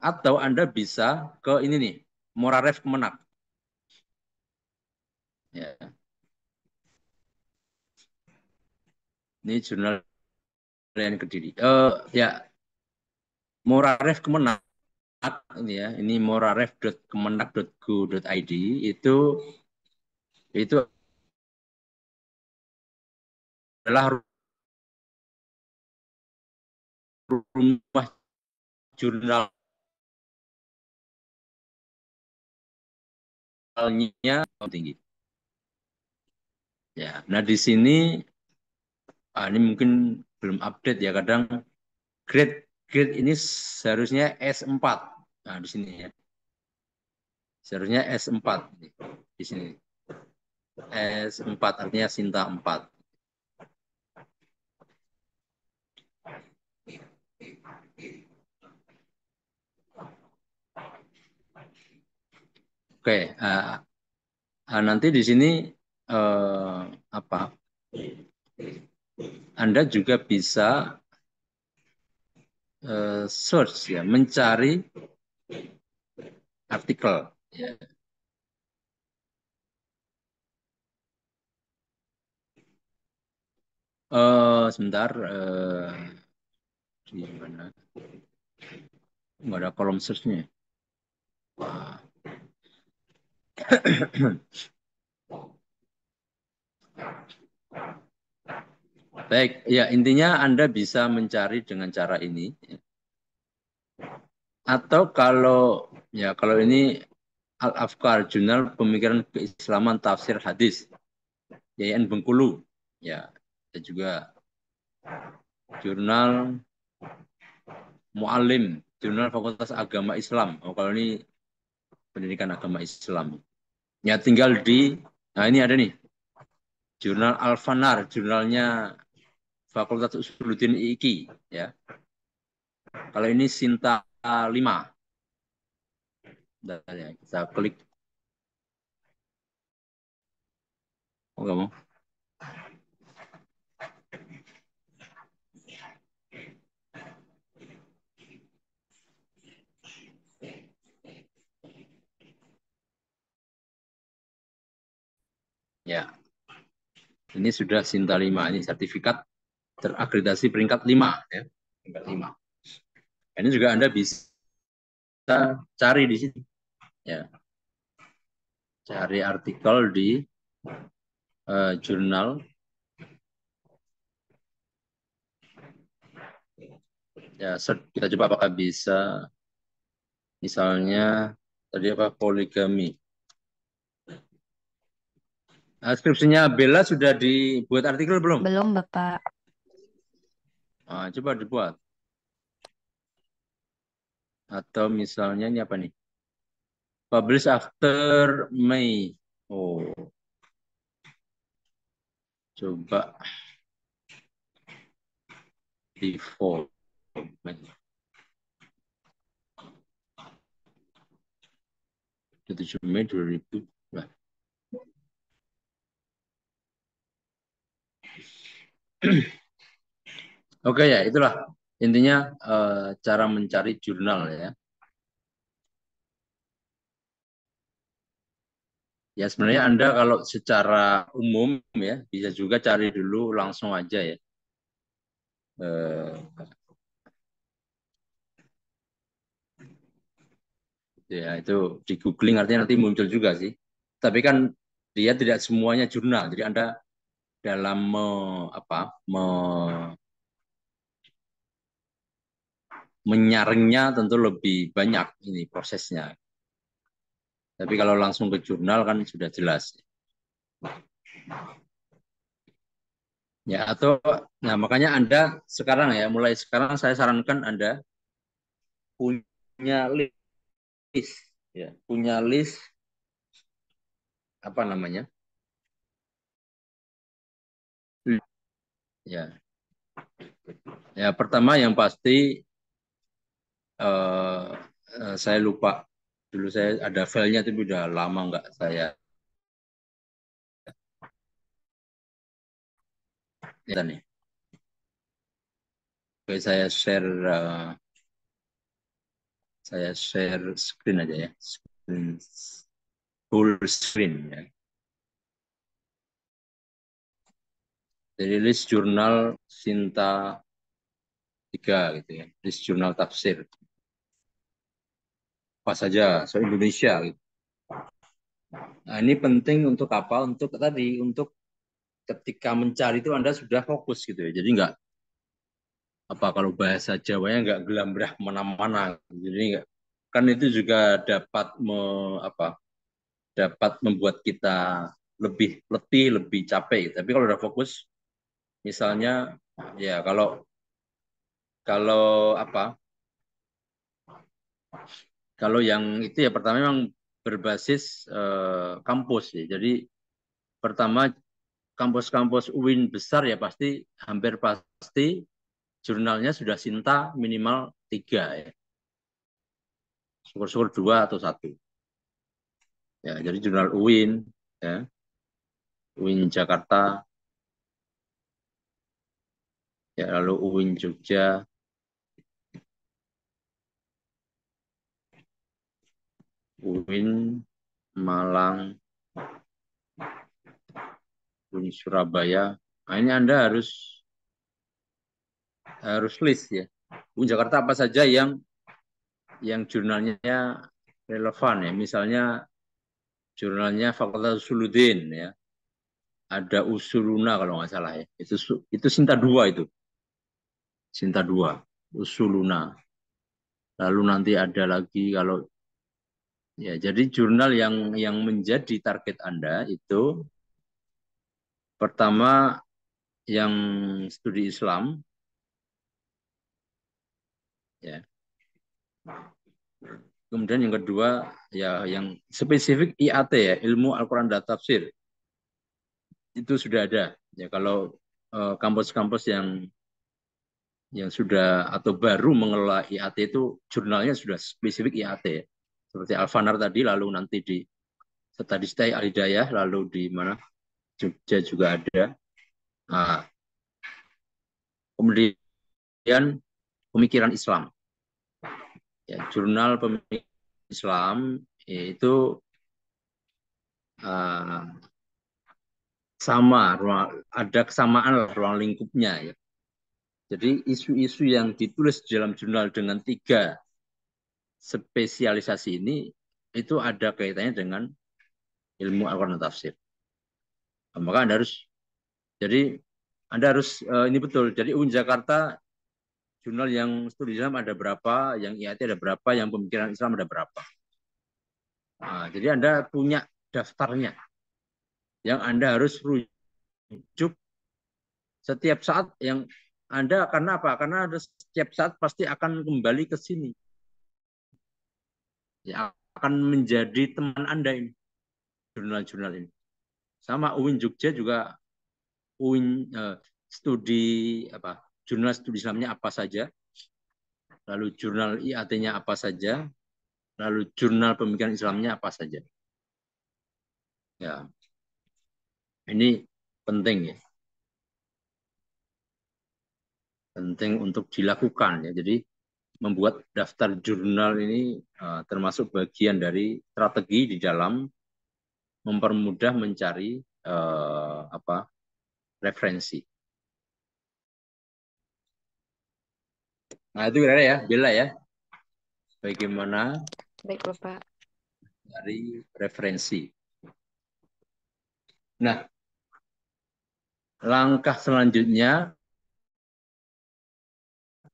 Atau Anda bisa ke ini nih, Moraref Kemenak. Ya, ini jurnal yang Kediri. Ya, Moraref Kemenak ini ya, ini moraref.kemenak.go.id itu adalah rumah jurnalnya tinggi. Ya, nah di sini ini mungkin belum update ya, kadang grade grade ini seharusnya S4. Nah, di sini ya. Seharusnya S4 di sini. S4 artinya Sinta 4. Oke, nanti di sini apa? Anda juga bisa search ya, mencari artikel. Ya. Sebentar, di mana? Nggak ada kolom search-nya. Wah. Baik, ya intinya Anda bisa mencari dengan cara ini. Atau kalau ini Al-Afkar, Jurnal Pemikiran Keislaman Tafsir Hadis, YN Bengkulu. Ya, ada juga Jurnal Mu'alim, Jurnal Fakultas Agama Islam. Kalau ini pendidikan agama Islam. Ya, tinggal nah ini ada nih, Jurnal Al-Fanar, jurnalnya Fakultas Usuluddin IIKI. Ya. Kalau ini Sinta 5. Ya, kita klik. Oh, nggak mau. Ya, ini sudah Sinta 5. Ini sertifikat terakreditasi peringkat 5. Ya. Peringkat 5. Ini juga Anda bisa cari di sini. Ya. Cari artikel di jurnal. Ya, kita coba apakah bisa. Misalnya, tadi apa, poligami. Skripsinya Bella sudah dibuat artikel belum? Belum, Bapak. Coba dibuat. Atau misalnya ini apa nih? Publish after May. Oh. Coba default. 7 Mei 2000. Nah. Oke ya, itulah intinya cara mencari jurnal ya. Ya sebenarnya Anda kalau secara umum ya bisa juga cari dulu langsung aja ya. Eh, ya itu di googling artinya nanti muncul juga sih. Tapi kan dia tidak semuanya jurnal. Jadi Anda dalam menyaringnya tentu lebih banyak ini prosesnya. Tapi kalau langsung ke jurnal kan sudah jelas. Ya atau nah makanya Anda sekarang ya mulai sekarang saya sarankan Anda punya list ya, punya list apa namanya? Ya. Ya pertama yang pasti eh, saya lupa dulu saya ada filenya tapi udah lama nggak saya lihat nih. Oke, saya share screen aja ya. Screen, full screen ya. Jadi list jurnal Sinta 3 gitu ya. List jurnal tafsir. Apa saja, so Indonesia gitu. Nah, ini penting untuk apa? Untuk tadi, untuk ketika mencari itu Anda sudah fokus gitu ya. Jadi nggak apa kalau bahasa Jawanya nggak gelambrah mana-mana. Jadi nggak, kan itu juga dapat apa? Dapat membuat kita lebih letih, lebih capek. Tapi kalau udah fokus, misalnya ya kalau apa? Kalau yang itu ya pertama memang berbasis kampus ya. Jadi pertama kampus-kampus UIN besar ya pasti hampir pasti jurnalnya sudah Sinta minimal 3 ya. Syukur-syukur 2 atau 1. Ya, jadi jurnal UIN ya, UIN Jakarta ya lalu UIN Jogja, UIN Malang, UIN Surabaya. Nah, ini Anda harus list ya. UIN Jakarta apa saja yang jurnalnya relevan ya. Misalnya jurnalnya Fakultas Usuluddin ya. Ada Usuluna kalau nggak salah ya. Itu Sinta 2 itu. Sinta 2 Usuluna. Lalu nanti ada lagi kalau ya jadi jurnal yang menjadi target Anda itu pertama yang studi Islam ya. Kemudian yang kedua ya yang spesifik IAT ya, ilmu Al-Qur'an dan Tafsir. Itu sudah ada. Ya kalau kampus-kampus yang sudah atau baru mengelola IAT itu jurnalnya sudah spesifik IAT ya. Seperti Al-Fanar tadi lalu nanti di Stadistai Al-Hidayah lalu di mana Jogja juga ada. Nah, kemudian pemikiran Islam. Ya, jurnal pemikiran Islam itu uh, sama, ada kesamaan ruang lingkupnya ya. Jadi isu-isu yang ditulis dalam jurnal dengan 3 spesialisasi ini itu ada kaitannya dengan ilmu Al-Quran dan Tafsir. Maka Anda harus ini betul. Jadi UIN Jakarta jurnal yang studi Islam ada berapa, yang IAT ada berapa, yang pemikiran Islam ada berapa. Nah, jadi Anda punya daftarnya yang Anda harus rujuk setiap saat yang Anda karena apa? Karena ada setiap saat pasti akan kembali ke sini. Ya, akan menjadi teman Anda ini, jurnal-jurnal ini. Sama UIN Jogja juga studi apa jurnal studi Islamnya apa saja, lalu jurnal IAT-nya apa saja, lalu jurnal pemikiran Islamnya apa saja. Ya, ini penting ya, penting untuk dilakukan ya. Jadi membuat daftar jurnal ini termasuk bagian dari strategi di dalam mempermudah mencari apa referensi. Nah itu kira-kira ya, Bella ya, bagaimana Baik, Bapak. dari referensi. Nah, langkah selanjutnya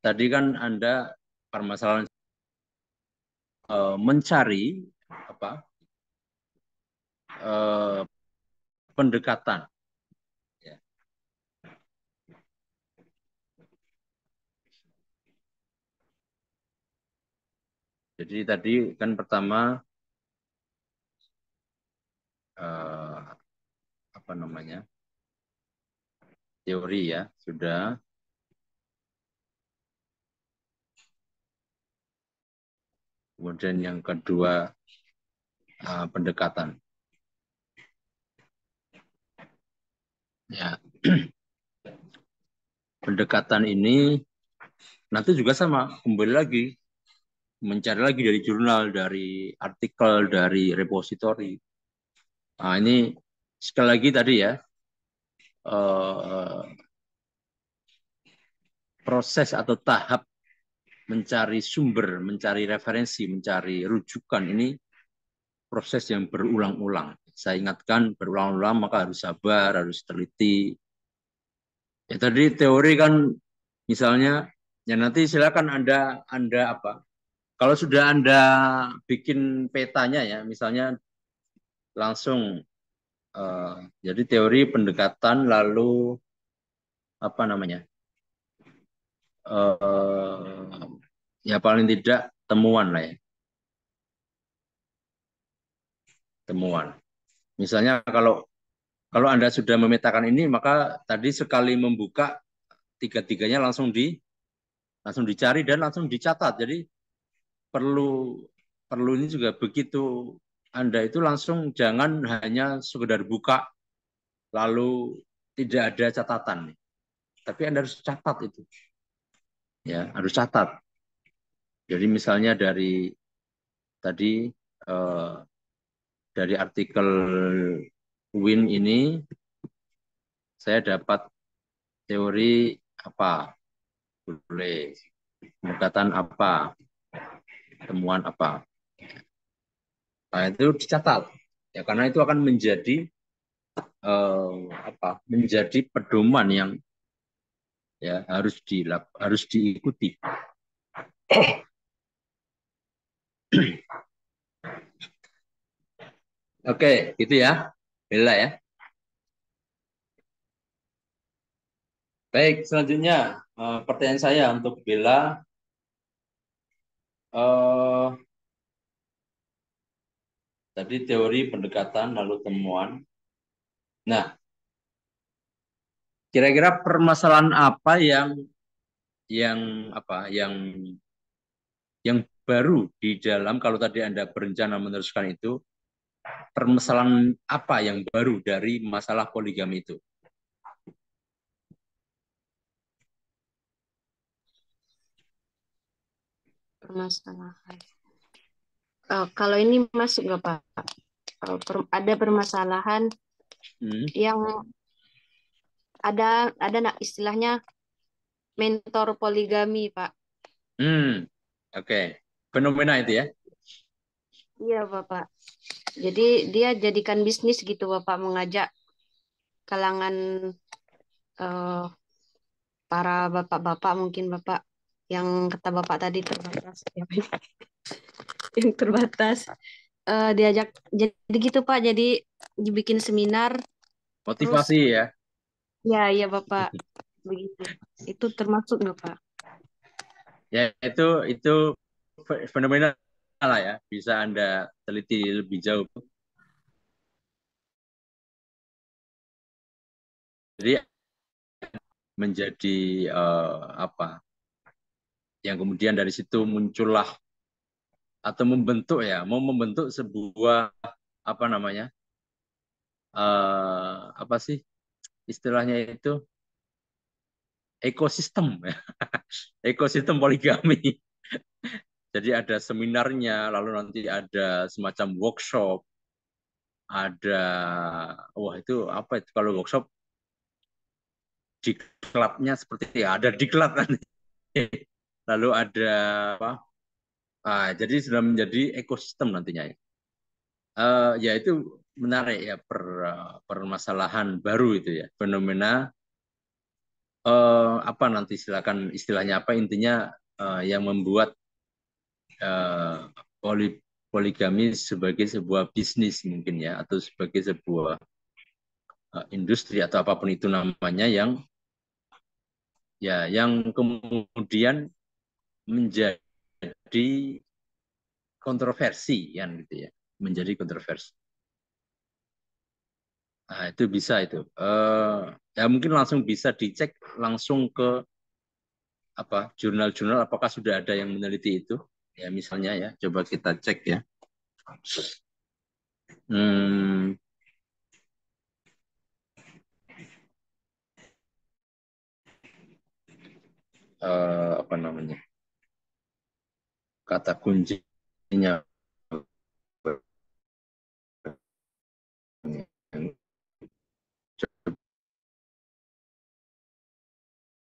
tadi kan Anda permasalahan mencari apa pendekatan. Ya. Jadi tadi kan pertama apa namanya teori ya sudah, kemudian yang kedua pendekatan. Ya, pendekatan ini nanti juga sama, kembali lagi mencari lagi dari jurnal, dari artikel, dari repositori. Nah ini sekali lagi tadi ya eh, proses atau tahap mencari sumber, mencari referensi, mencari rujukan ini proses yang berulang-ulang. Saya ingatkan berulang-ulang maka harus sabar, harus teliti. Ya tadi teori kan misalnya ya nanti silakan Anda apa? Kalau sudah Anda bikin petanya ya, misalnya langsung jadi teori pendekatan lalu apa namanya? Ya paling tidak temuan lah ya, temuan. Misalnya kalau Anda sudah memetakan ini, maka tadi sekali membuka tiga-tiganya langsung dicari dan langsung dicatat. Jadi perlu perlu ini juga begitu Anda itu langsung jangan hanya sekedar buka lalu tidak ada catatan. Tapi Anda harus catat itu. Ya, harus catat. Jadi misalnya tadi eh, dari artikel Win ini saya dapat teori apa, boleh pendekatan apa, temuan apa. Nah, itu dicatat. Ya, karena itu akan menjadi apa? Menjadi pedoman yang ya harus diikuti. Oke, itu ya. Bella ya. Baik, selanjutnya pertanyaan saya untuk Bella. Eh, Tadi teori pendekatan lalu temuan. Nah, kira-kira permasalahan apa yang apa yang baru di dalam kalau tadi Anda berencana meneruskan itu, permasalahan apa yang baru dari masalah poligami itu? Permasalahan. Kalau ini masuk nggak, Pak? Ada permasalahan Hmm. yang ada nak istilahnya mentor poligami, Pak. Hmm. Oke. Fenomena itu ya. Iya, Bapak. Jadi dia jadikan bisnis gitu, Bapak, mengajak kalangan eh, para bapak-bapak, mungkin Bapak yang kata Bapak tadi terbatas, ya, yang terbatas. Diajak jadi gitu, Pak. Jadi dibikin seminar, terus Motivasi ya. ya, ya Bapak, begitu. Itu termasuk nggak, Pak? Ya itu fenomena lah ya. Bisa Anda teliti lebih jauh. Jadi menjadi apa? Yang kemudian dari situ muncullah atau membentuk ya, mau membentuk sebuah apa namanya? Apa sih istilahnya itu ekosistem ya. Ekosistem poligami. Jadi ada seminarnya, lalu nanti ada semacam workshop, ada wah itu apa itu kalau workshop di klubnya seperti ya ada di klub kan. Lalu ada apa? Jadi sudah menjadi ekosistem nantinya ya. Ya itu menarik ya permasalahan baru itu ya fenomena apa nanti silakan istilahnya apa intinya yang membuat eh, poli, poligami sebagai sebuah bisnis mungkin ya atau sebagai sebuah industri atau apapun itu namanya yang ya yang kemudian menjadi kontroversi kan gitu ya menjadi kontroversi. Nah, itu bisa itu. Ya mungkin langsung bisa dicek langsung ke apa jurnal-jurnal apakah sudah ada yang meneliti itu. Ya misalnya ya, coba kita cek ya. Hmm, apa namanya? Kata kuncinya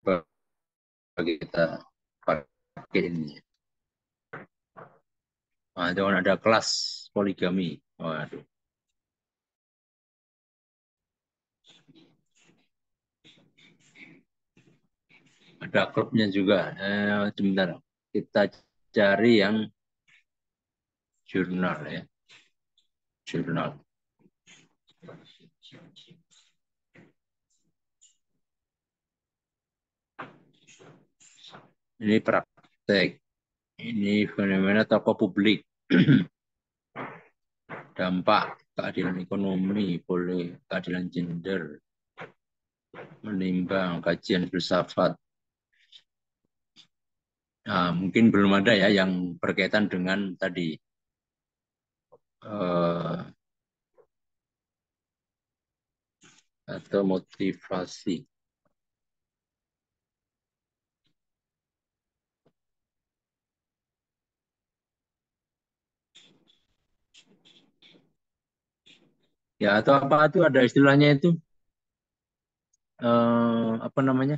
coba kita pakai ini. Nah, ada kelas poligami. Waduh, ada klubnya juga. Sebentar, kita cari yang jurnal ya, jurnal. Ini praktek. Ini fenomena toko publik. Dampak keadilan ekonomi, boleh keadilan gender, menimbang kajian filsafat. Nah, mungkin belum ada ya yang berkaitan dengan tadi eh, atau motivasi. Ya atau apa itu ada istilahnya itu apa namanya?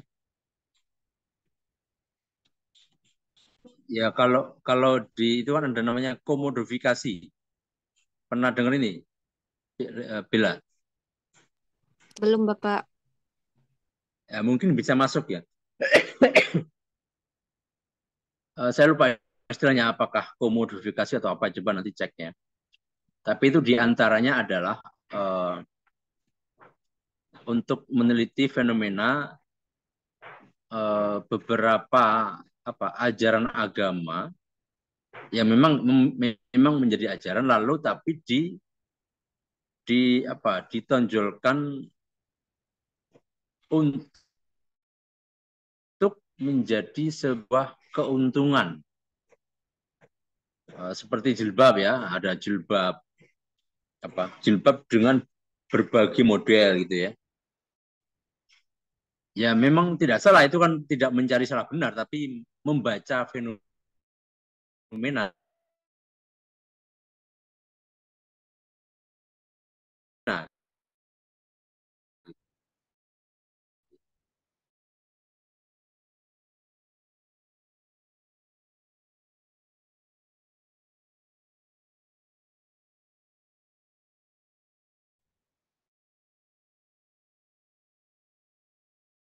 Ya kalau kalau di itu kan ada namanya komodifikasi. Pernah dengar ini, Bella? Belum, Bapak. Ya, mungkin bisa masuk ya. Saya lupa istilahnya apakah komodifikasi atau apa coba nanti ceknya. Tapi itu diantaranya adalah untuk meneliti fenomena beberapa apa ajaran agama yang memang menjadi ajaran lalu tapi di apa ditonjolkan untuk menjadi sebuah keuntungan. Seperti jilbab ya, ada jilbab apa jilbab dengan berbagai model gitu ya. Ya memang tidak salah itu kan tidak mencari salah benar tapi membaca fenomena.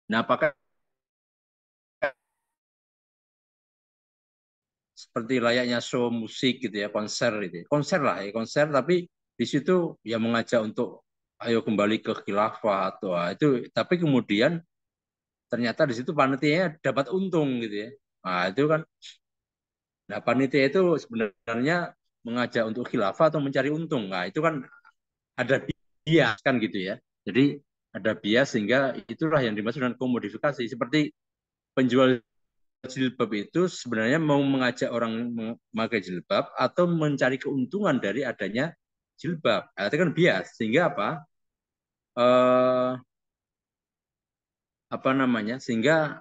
Nah, apakah seperti layaknya show musik gitu ya, konser gitu. Ya. Konser lah ya, konser tapi di situ ya mengajak untuk ayo kembali ke khilafah atau itu tapi kemudian ternyata di situ panitianya dapat untung gitu ya. Nah, itu kan nah panitia itu sebenarnya mengajak untuk khilafah atau mencari untung. Nah, itu kan ada bias kan gitu ya. Jadi ada bias sehingga itulah yang dimaksud dengan komodifikasi. Seperti penjual jilbab itu sebenarnya mau mengajak orang memakai jilbab atau mencari keuntungan dari adanya jilbab. Nah, itu kan bias sehingga eh, apa namanya? Sehingga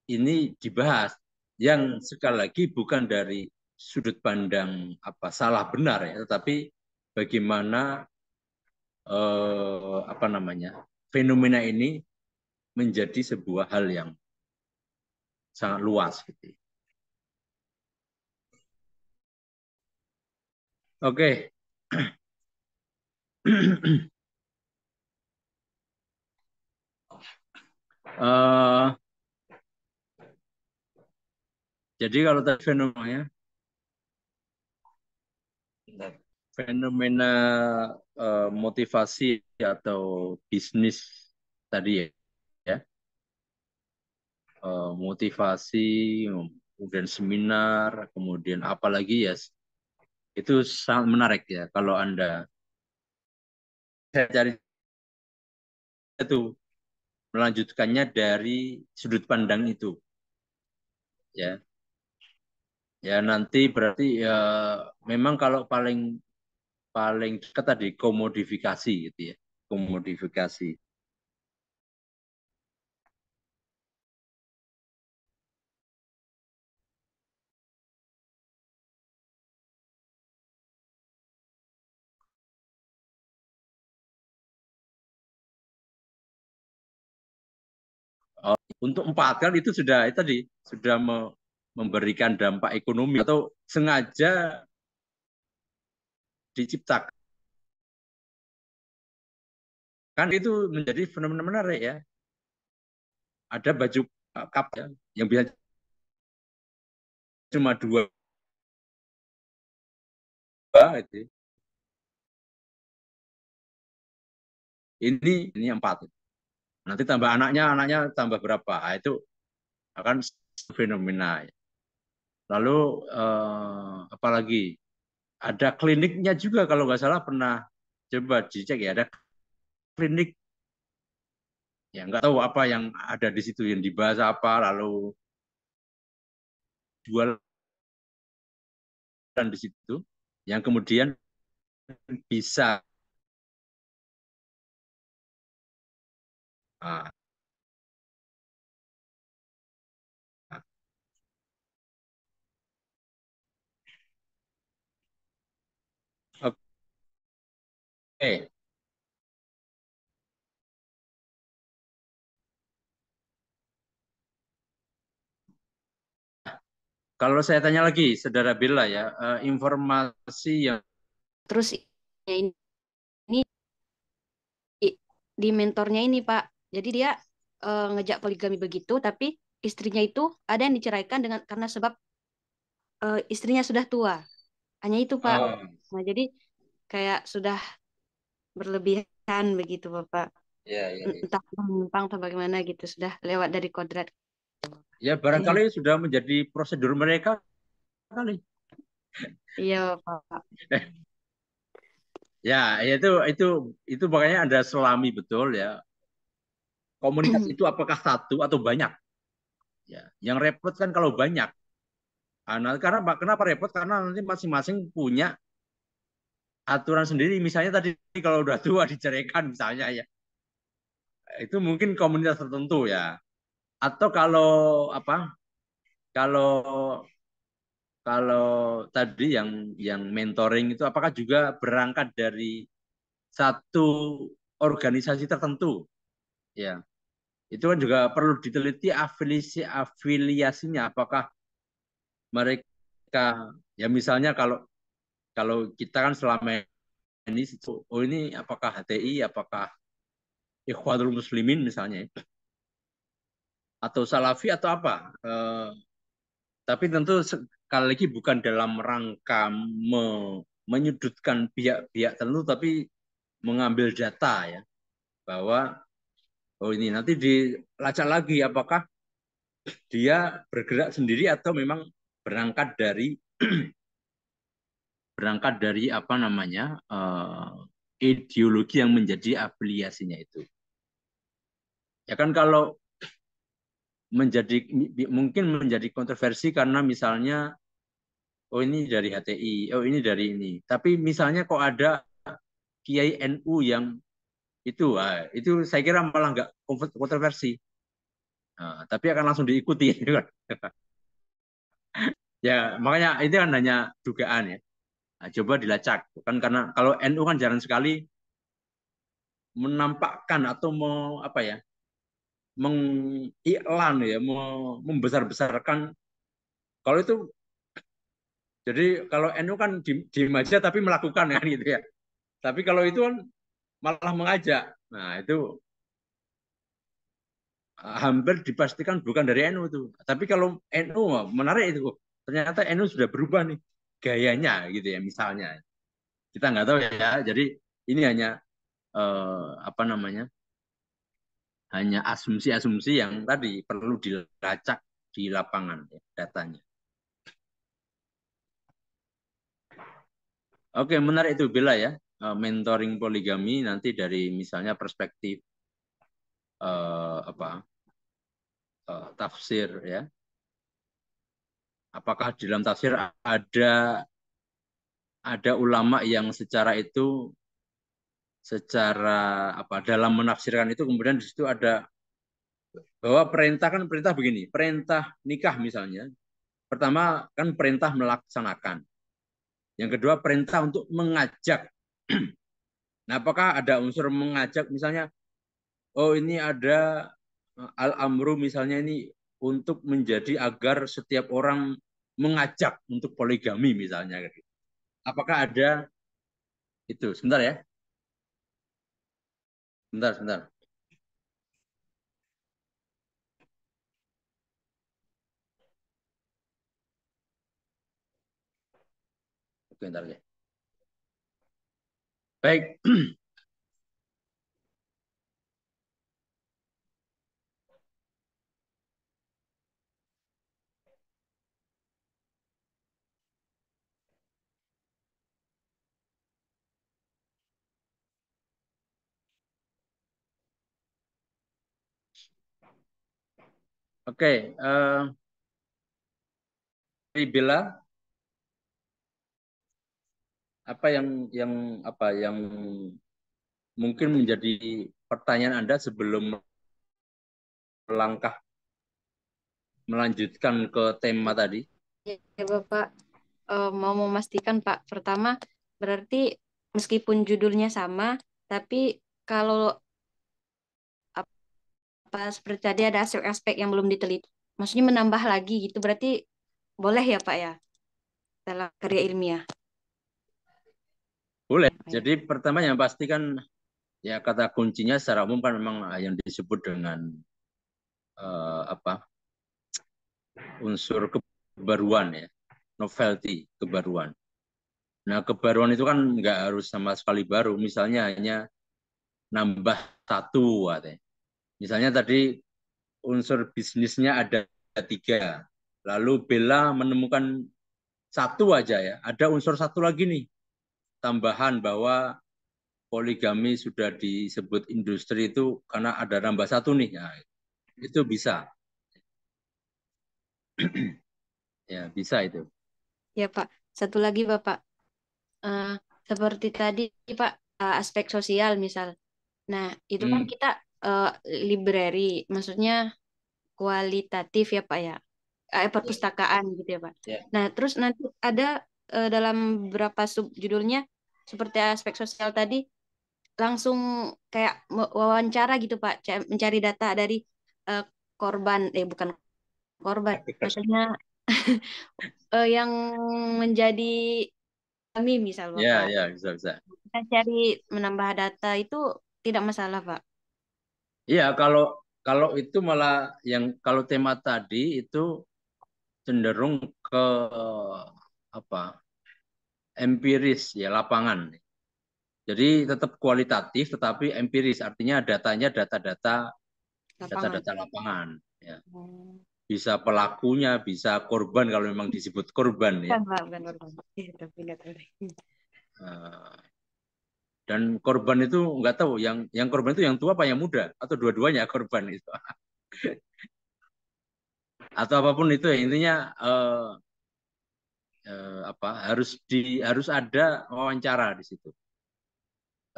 ini dibahas yang sekali lagi bukan dari sudut pandang apa salah benar ya, tetapi bagaimana apa namanya fenomena ini menjadi sebuah hal yang sangat luas gitu. Oke. uh, jadi kalau tadi fenomena motivasi atau bisnis tadi ya, ya, motivasi, kemudian seminar, kemudian apalagi ya, itu sangat menarik ya. Kalau Anda saya cari itu melanjutkannya dari sudut pandang itu, ya, ya nanti berarti ya memang kalau paling paling dekat tadi komodifikasi gitu ya, komodifikasi. Untuk empat kan itu sudah itu tadi sudah memberikan dampak ekonomi atau sengaja diciptakan itu menjadi fenomena menarik ya. Ada baju cup ya, yang bisa cuma dua itu. Ini empat. Nanti tambah anaknya tambah berapa? Nah, itu akan fenomena. Lalu apalagi ada kliniknya juga kalau nggak salah pernah coba dicek ya ada klinik ya nggak tahu apa yang ada di situ yang dibahas apa lalu jualan di situ yang kemudian bisa uh, oke okay. Kalau saya tanya lagi saudara Bella ya informasi yang Terus ini di mentornya ini Pak. Jadi dia ngejak poligami begitu, tapi istrinya itu ada yang diceraikan dengan karena sebab istrinya sudah tua. Hanya itu Pak. oh Nah jadi kayak sudah berlebihan begitu Bapak. ya ya ya, Entah menumpang atau bagaimana gitu sudah lewat dari kodrat. ya barangkali sudah menjadi prosedur mereka kali Iya Pak. ya itu makanya ada selami betul ya komunitas itu apakah satu atau banyak ya yang repot kan kalau banyak. Nah, karena kenapa repot karena nanti masing-masing punya aturan sendiri misalnya tadi kalau udah tua diceraikan misalnya ya itu mungkin komunitas tertentu ya atau kalau apa kalau kalau tadi yang mentoring itu apakah juga berangkat dari satu organisasi tertentu ya itu kan juga perlu diteliti afiliasinya apakah mereka ya misalnya kalau kalau kita kan selama ini oh ini apakah HTI apakah Ikhwanul Muslimin misalnya atau Salafi atau apa tapi tentu sekali lagi bukan dalam rangka menyudutkan pihak-pihak tertentu tapi mengambil data ya bahwa oh ini nanti dilacak lagi apakah dia bergerak sendiri atau memang berangkat dari apa namanya ideologi yang menjadi afiliasinya itu. Ya kan kalau mungkin menjadi kontroversi karena misalnya oh ini dari HTI, oh ini dari ini. Tapi misalnya kok ada Kiai NU yang itu saya kira malah nggak kontroversi. Nah, tapi akan langsung diikuti. Ya makanya itu kan hanya dugaan ya. Nah, coba dilacak kan karena kalau NU kan jarang sekali menampakkan atau mau apa ya mengiklan ya membesar-besarkan kalau itu jadi kalau NU kan diem aja tapi melakukan kan gitu ya tapi kalau itu kan malah mengajak nah itu hampir dipastikan bukan dari NU itu tapi kalau NU menarik itu ternyata NU sudah berubah nih gayanya gitu ya misalnya kita nggak tahu ya jadi ini hanya apa namanya hanya asumsi-asumsi yang tadi perlu dilacak di lapangan ya, datanya. Oke, menarik itu Bella ya. Mentoring poligami nanti dari misalnya perspektif apa tafsir ya. Apakah di dalam tafsir ada ulama yang secara apa dalam menafsirkan itu kemudian di situ ada bahwa perintah kan perintah begini, perintah nikah misalnya. Pertama kan perintah melaksanakan. Yang kedua perintah untuk mengajak. Nah, apakah ada unsur mengajak misalnya oh ini ada al-amru misalnya ini untuk menjadi agar setiap orang mengajak untuk poligami misalnya. Apakah ada itu? Sebentar ya. Sebentar, sebentar. Oke, sebentar ya. Baik. Oke, Bella, apa yang apa yang mungkin menjadi pertanyaan Anda sebelum melangkah melanjutkan ke tema tadi? Ya, Bapak, mau memastikan Pak, pertama berarti meskipun judulnya sama, tapi kalau apa seperti tadi ada aspek-aspek yang belum diteliti, maksudnya menambah lagi gitu, berarti boleh ya Pak ya dalam karya ilmiah. Boleh. Ya, Pak ya. Jadi pertama yang pasti kan ya kata kuncinya secara umum kan memang yang disebut dengan apa unsur kebaruan ya, novelty, kebaruan. Nah, kebaruan itu kan nggak harus sama sekali baru, misalnya hanya nambah satu, katanya. Misalnya tadi unsur bisnisnya ada tiga, lalu Bella menemukan satu aja ya, ada unsur satu lagi nih, tambahan bahwa poligami sudah disebut industri itu karena ada nambah satu nih, ya, itu bisa, ya bisa itu. Ya Pak, satu lagi Bapak. Eh, Seperti tadi Pak, aspek sosial misal. Nah, itu kan Hmm, kita eh, library, maksudnya kualitatif ya Pak ya. Perpustakaan gitu ya Pak. ya. Nah, terus nanti ada dalam beberapa sub judulnya seperti aspek sosial tadi langsung kayak wawancara gitu Pak, mencari data dari eh, korban, bukan korban, maksudnya yang menjadi kami misal Ya, Bapak. ya, bisa, bisa. Kita cari menambah data itu tidak masalah Pak. Iya, kalau kalau itu malah yang kalau tema tadi itu cenderung ke apa? Empiris ya, lapangan. Jadi tetap kualitatif tetapi empiris, artinya datanya Lapangan. data-data lapangan ya. Oh. Bisa pelakunya, bisa korban kalau memang disebut korban ya. Bukan Pak, bukan korban. Tapi nggak tahu deh. Eh, Dan korban itu nggak tahu yang korban itu yang tua apa yang muda atau dua-duanya korban itu atau apapun itu ya intinya apa harus ada wawancara di situ.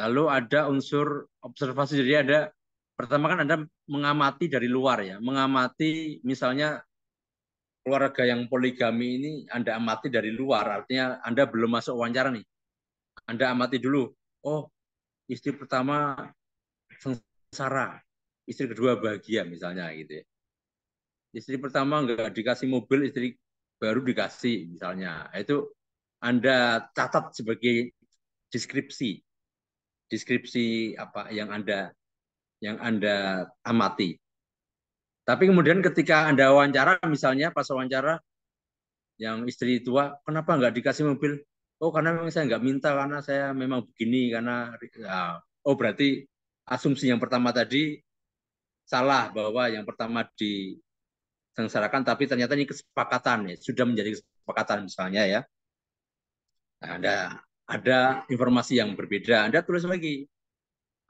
Lalu ada unsur observasi, jadi ada pertama kan Anda mengamati dari luar ya, mengamati misalnya keluarga yang poligami ini Anda amati dari luar, artinya Anda belum masuk wawancara nih. Anda amati dulu, oh istri pertama sengsara, istri kedua bahagia misalnya gitu ya. Istri pertama nggak dikasih mobil, istri baru dikasih misalnya. Itu Anda catat sebagai deskripsi, deskripsi apa yang Anda amati. Tapi kemudian ketika Anda wawancara, misalnya pas wawancara yang istri tua, kenapa nggak dikasih mobil? Oh, karena memang saya nggak minta, karena saya memang begini, karena ya, oh berarti asumsi yang pertama tadi salah, bahwa yang pertama disengsarakan, tapi ternyata ini kesepakatan ya, sudah menjadi kesepakatan misalnya ya. Nah, ada informasi yang berbeda, Anda tulis lagi.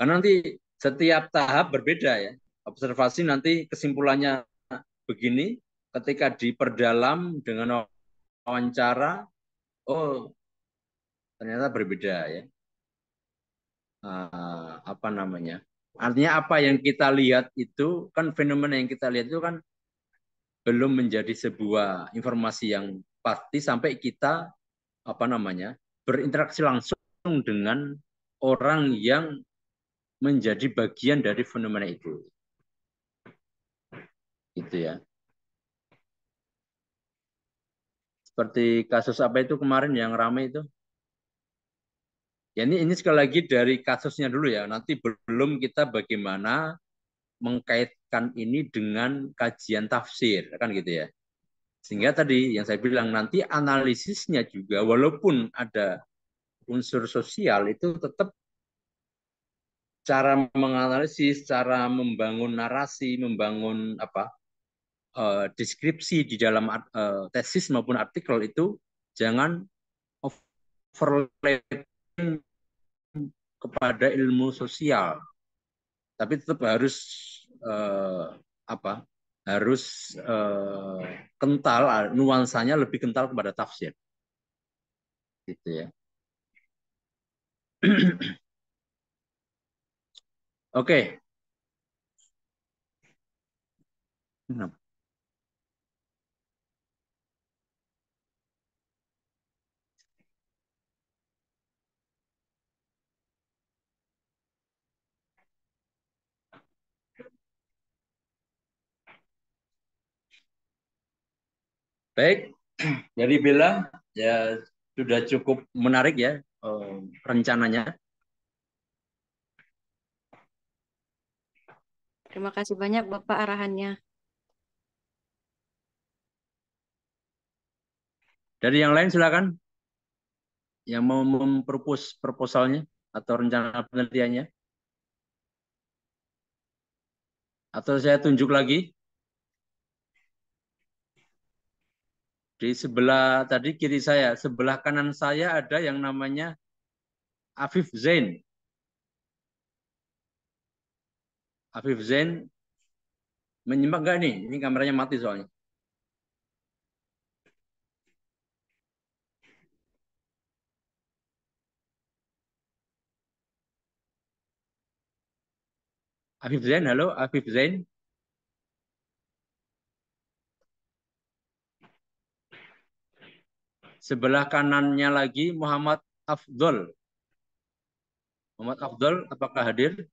Karena nanti setiap tahap berbeda ya. Observasi nanti kesimpulannya begini, ketika diperdalam dengan wawancara, oh ternyata berbeda ya. Apa namanya? Artinya apa yang kita lihat itu kan fenomena yang kita lihat itu kan belum menjadi sebuah informasi yang pasti sampai kita apa namanya berinteraksi langsung dengan orang yang menjadi bagian dari fenomena itu. Gitu ya. Seperti kasus apa itu kemarin yang ramai itu. Ya ini sekali lagi dari kasusnya dulu ya. Nanti belum kita bagaimana mengkaitkan ini dengan kajian tafsir kan gitu ya. Sehingga tadi yang saya bilang nanti analisisnya juga walaupun ada unsur sosial itu tetap cara menganalisis, cara membangun narasi, membangun apa deskripsi di dalam tesis maupun artikel itu jangan overlapping kepada ilmu sosial, tapi tetap harus eh, apa? Harus kental, nuansanya lebih kental kepada tafsir, gitu ya. Oke. Baik, jadi Bella ya sudah cukup menarik ya rencananya. Terima kasih banyak Bapak arahannya. Dari yang lain silakan yang mau mempropos proposalnya atau rencana penelitiannya. Atau saya tunjuk lagi di sebelah tadi kiri saya, sebelah kanan saya ada yang namanya Afif Zain. Afif Zain menyimak nggak nih? Ini kameranya mati soalnya. Afif Zain, halo Afif Zain. Sebelah kanannya lagi Muhammad Afdol. Muhammad Afdol, apakah hadir?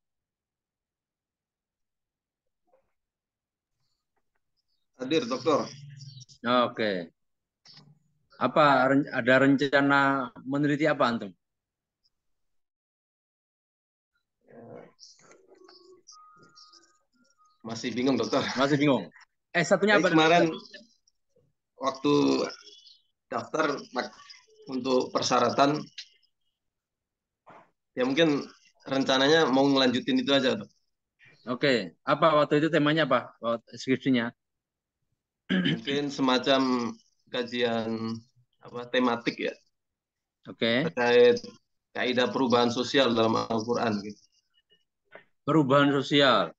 Hadir, dokter. Oke. Apa ada rencana meneliti apa antum? Masih bingung, dokter. Masih bingung. Satunya Jadi apa? kemarin waktu daftar untuk persyaratan, ya mungkin rencananya mau ngelanjutin itu aja, dok. Oke. Apa waktu itu temanya apa? Skripsinya? Mungkin semacam kajian apa tematik ya Oke. terkait kaidah perubahan sosial dalam Al-Quran gitu. Perubahan sosial.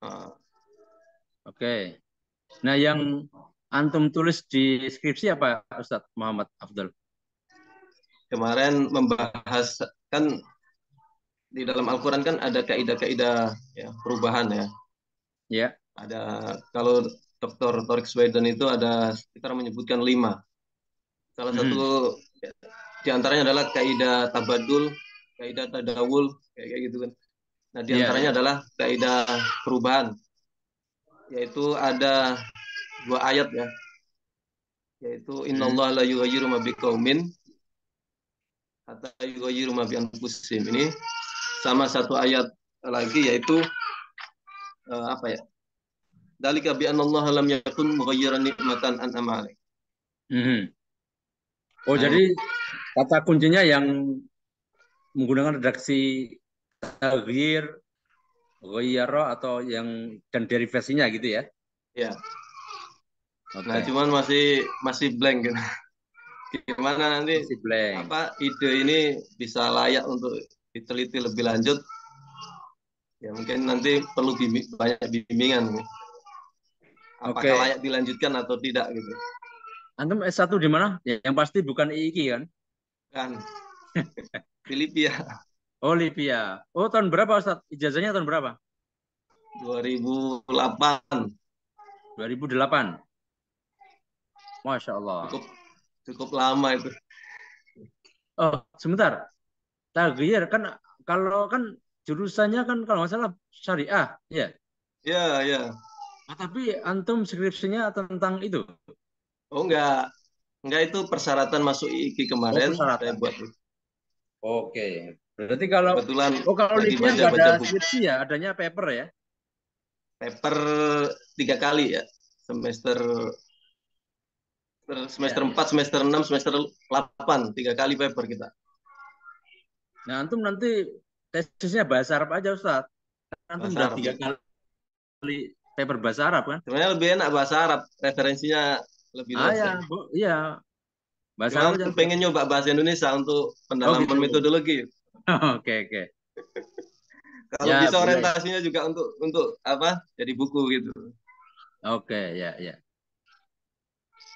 Nah, Oke. Nah, yang antum tulis di skripsi apa, Ustadz Muhammad Afdal? kemarin membahas kan di dalam Al-Quran kan ada kaidah-kaidah ya, perubahan ya. Ya. Ada kalau Dr. Torik Sweden itu ada sekitar menyebutkan 5. Salah Mhm. satu di antaranya adalah kaidah tabadul, kaidah tadawul, kayak gitu kan. Nah, di Ya, antaranya ya. adalah kaidah perubahan, yaitu ada 2 ayat ya, yaitu Mhm. innallaha la yughayyiru ma biqaumin hatta yughayyiru ma bi anfusihim. Ini sama satu ayat lagi yaitu apa ya? Dalika bi annallaha lam yakun mughayyiran nikmatan an'ama alaih. Mhm. Oh, Nah, jadi kata kuncinya yang menggunakan redaksi taghyir, ghayyara atau yang dan derivasinya gitu ya. ya. Nah, Oke. cuman masih blank gitu. Gimana nanti Masih blank. apa ide ini bisa layak untuk diteliti lebih lanjut? Ya mungkin nanti perlu banyak bimbingan. Apakah Oke. layak dilanjutkan atau tidak gitu. Antum S1 di mana? Ya, yang pasti bukan IIKI kan? Kan Filipina Oh, Libya. Oh, tahun berapa Ustadz? Ijazahnya tahun berapa? 2008. 2008. Masya Allah. Cukup cukup lama itu. Oh, sebentar. Taghyir kan kalau kan jurusannya kan kalau nggak salah syariah, ya. Ya, ya. Nah, tapi antum skripsinya tentang itu. Oh enggak itu persyaratan masuk IIKI Oh, kemarin saya persyaratan. buat. Oke. Berarti kalau Kebetulan oh kalau lagi Libya nggak ada baca-baca buku skripsi ya, adanya paper ya. paper 3 kali ya. Semester Ya, semester ya. 4, semester 6, semester 8, 3 kali paper kita. Nah, antum nanti tesisnya bahasa Arab aja, Ustaz. Antum Bahasa udah Arab. 3 kali paper bahasa Arab kan? Sebenarnya lebih enak bahasa Arab, referensinya lebih Ah luas ya, ya. Bu, iya, bahasa Arab Cuman aja, Ustaz. pengen nyoba bahasa Indonesia untuk Oh pendalaman gitu. metodologi. Oke, oke. Kalau Ya, bisa boleh. orientasinya juga untuk apa? Jadi buku gitu. Oke, ya, ya.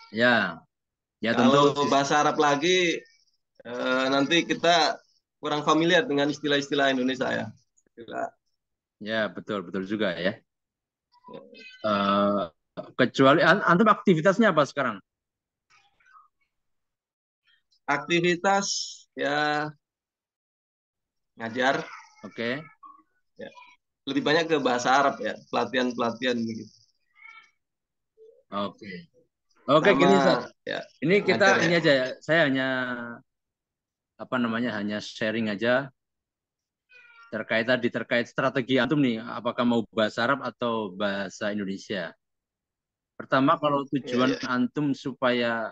Ya, ya tentu Kalau bahasa Arab lagi nanti kita kurang familiar dengan istilah-istilah Indonesia ya. Istilah, ya betul betul juga ya. Eh, kecuali antum aktivitasnya apa sekarang? aktivitas ya ngajar Oke. ya. Lebih banyak ke bahasa Arab ya, pelatihan-pelatihan gitu. Oke. Oke, Sama gini, Ustaz. ya Ini kita ngajar ya. ini aja ya. Saya hanya apa namanya? Hanya sharing aja terkait strategi antum nih, apakah mau bahasa Arab atau bahasa Indonesia. Pertama, kalau Ya, tujuan ya. antum supaya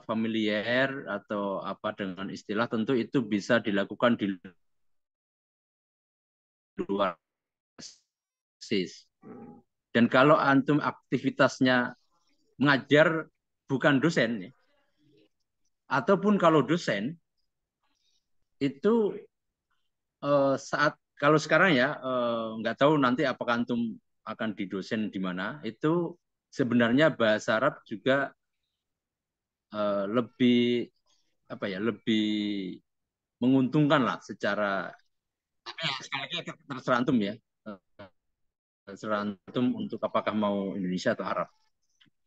familiar atau apa dengan istilah, tentu itu bisa dilakukan di luar SIS. Dan kalau antum aktivitasnya mengajar bukan dosen, ya, ataupun kalau dosen itu saat kalau sekarang ya nggak tahu nanti apakah antum akan di dosen di mana, itu sebenarnya bahasa Arab juga lebih apa ya lebih menguntungkan lah secara sekali lagi terserah antum ya, terserah antum untuk apakah mau Indonesia atau Arab.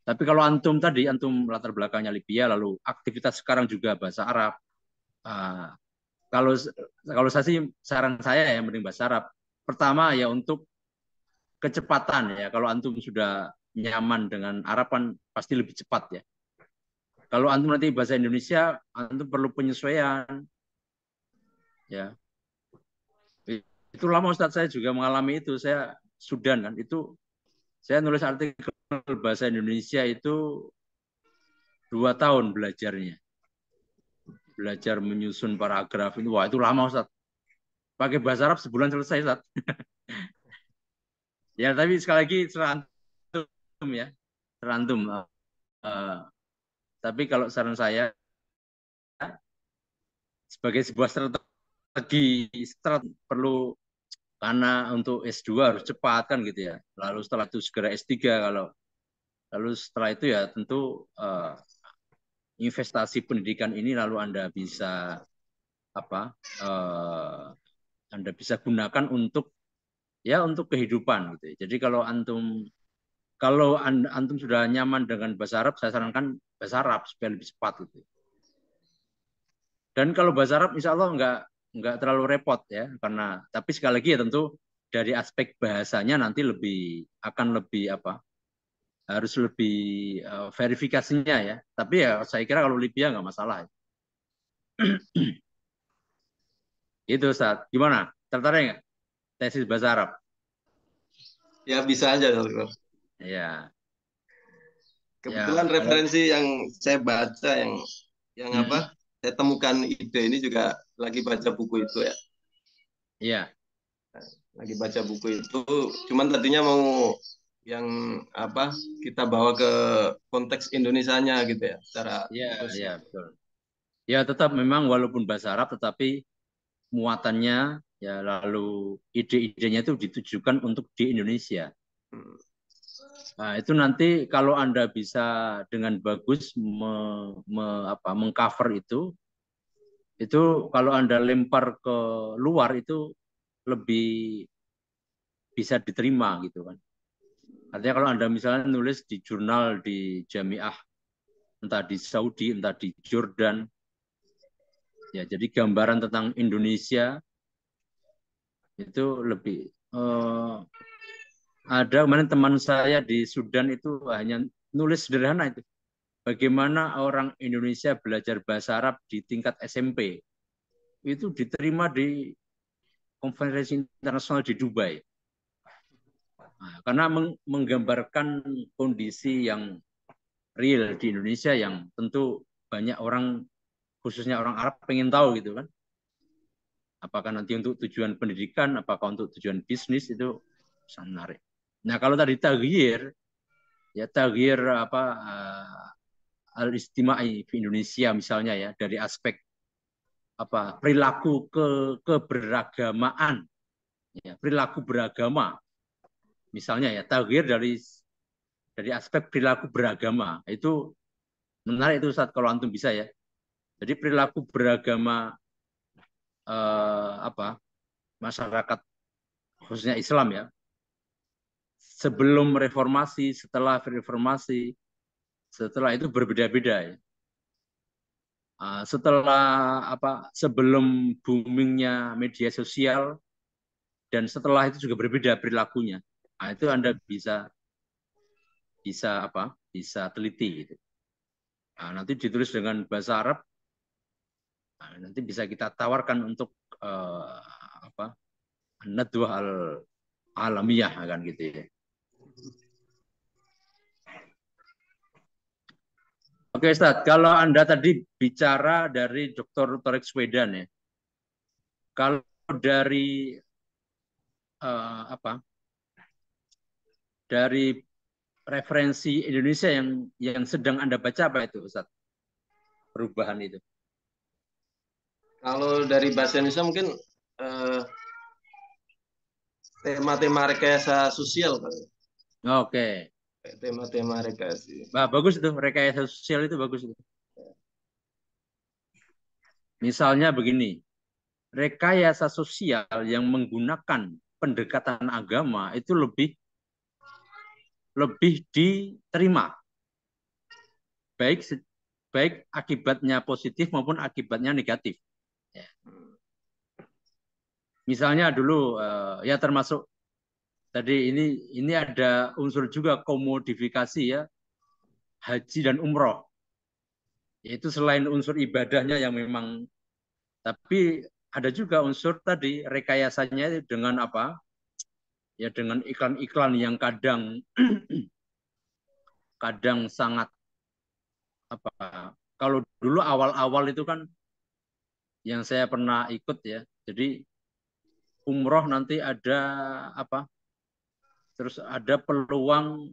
Tapi kalau antum tadi antum latar belakangnya Libya lalu aktivitas sekarang juga bahasa Arab, uh, kalau kalau saya sih saran saya ya mending bahasa Arab. Pertama ya untuk kecepatan ya. Kalau antum sudah nyaman dengan Arab kan pasti lebih cepat ya. Kalau antum nanti bahasa Indonesia, antum perlu penyesuaian ya. Itu lama Ustadz, saya juga mengalami itu. Saya Sudan kan itu saya nulis artikel bahasa Indonesia itu 2 tahun belajarnya. Belajar menyusun paragraf ini, wah itu lama Ustadz. Pakai bahasa Arab sebulan selesai Ustadz. Ya tapi sekali lagi serantum ya, serantum. Uh, tapi kalau saran saya sebagai sebuah strategi perlu, karena untuk S2 harus cepat kan gitu ya. Lalu setelah itu segera S3, lalu setelah itu ya tentu investasi pendidikan ini lalu Anda bisa apa? Anda bisa gunakan untuk untuk kehidupan gitu. Jadi kalau antum sudah nyaman dengan bahasa Arab, saya sarankan bahasa Arab supaya lebih cepat gitu. Dan kalau bahasa Arab, insya Allah nggak terlalu repot ya, karena tapi sekali lagi ya tentu dari aspek bahasanya nanti akan lebih harus lebih verifikasinya ya. Tapi ya saya kira kalau Libya nggak masalah. Itu saat gimana? Tertarik nggak tesis bahasa Arab? Ya bisa aja, Dokter. Ya, Kebetulan kalau referensi yang saya baca yang apa? Saya temukan ide ini juga lagi baca buku itu ya. Iya. Lagi baca buku itu, cuman tadinya mau yang apa? Kita bawa ke konteks Indonesianya gitu ya, secara Iya, iya, khususnya. betul. Ya, tetap memang walaupun bahasa Arab, tetapi muatannya ya lalu ide-idenya itu ditujukan untuk di Indonesia. Hmm. Nah, itu nanti kalau Anda bisa dengan bagus mengcover itu kalau Anda lempar ke luar itu lebih bisa diterima gitu kan. Artinya kalau Anda misalnya nulis di jurnal di Jamiah, entah di Saudi, entah di Jordan, ya jadi gambaran tentang Indonesia itu lebih ada kemarin teman saya di Sudan itu hanya nulis sederhana itu. Bagaimana orang Indonesia belajar bahasa Arab di tingkat SMP. Itu diterima di konferensi internasional di Dubai. Nah, karena menggambarkan kondisi yang real di Indonesia yang tentu banyak orang, khususnya orang Arab, pengen tahu gitu kan. Apakah nanti untuk tujuan pendidikan, apakah untuk tujuan bisnis, itu sangat menarik. Nah, kalau tadi taghyir, ya taghyir al-istimai di Indonesia misalnya ya, dari aspek perilaku keberagamaan, ya, perilaku beragama misalnya ya, taghyir dari aspek perilaku beragama itu menarik itu saat kalau antum bisa ya. Jadi perilaku beragama masyarakat khususnya Islam ya, sebelum reformasi, setelah reformasi, setelah itu berbeda-beda ya. Setelah sebelum boomingnya media sosial dan setelah itu juga berbeda perilakunya. Nah, itu Anda bisa teliti gitu. Nah, nanti ditulis dengan bahasa Arab. Nah, nanti bisa kita tawarkan untuk nadwah al-alamiyah kan gitu ya. Oke Ustaz, kalau Anda tadi bicara dari Dr. Torik Swedan ya. Kalau dari dari referensi Indonesia yang sedang Anda baca apa itu Ustaz? Perubahan itu. Kalau dari bahasa Indonesia mungkin tema-tema rekayasa sosial kan. Oke. Tema-tema rekayasa. Bah, bagus itu, rekayasa sosial itu bagus itu. Misalnya begini, rekayasa sosial yang menggunakan pendekatan agama itu lebih diterima, baik akibatnya positif maupun akibatnya negatif. Ya. Misalnya dulu ya termasuk tadi ini ada unsur juga komodifikasi ya, haji dan umroh. Itu selain unsur ibadahnya yang memang, tapi ada juga unsur tadi rekayasanya dengan ya dengan iklan-iklan yang kadang kadang sangat kalau dulu awal-awal itu kan yang saya pernah ikut ya, jadi umroh nanti ada terus ada peluang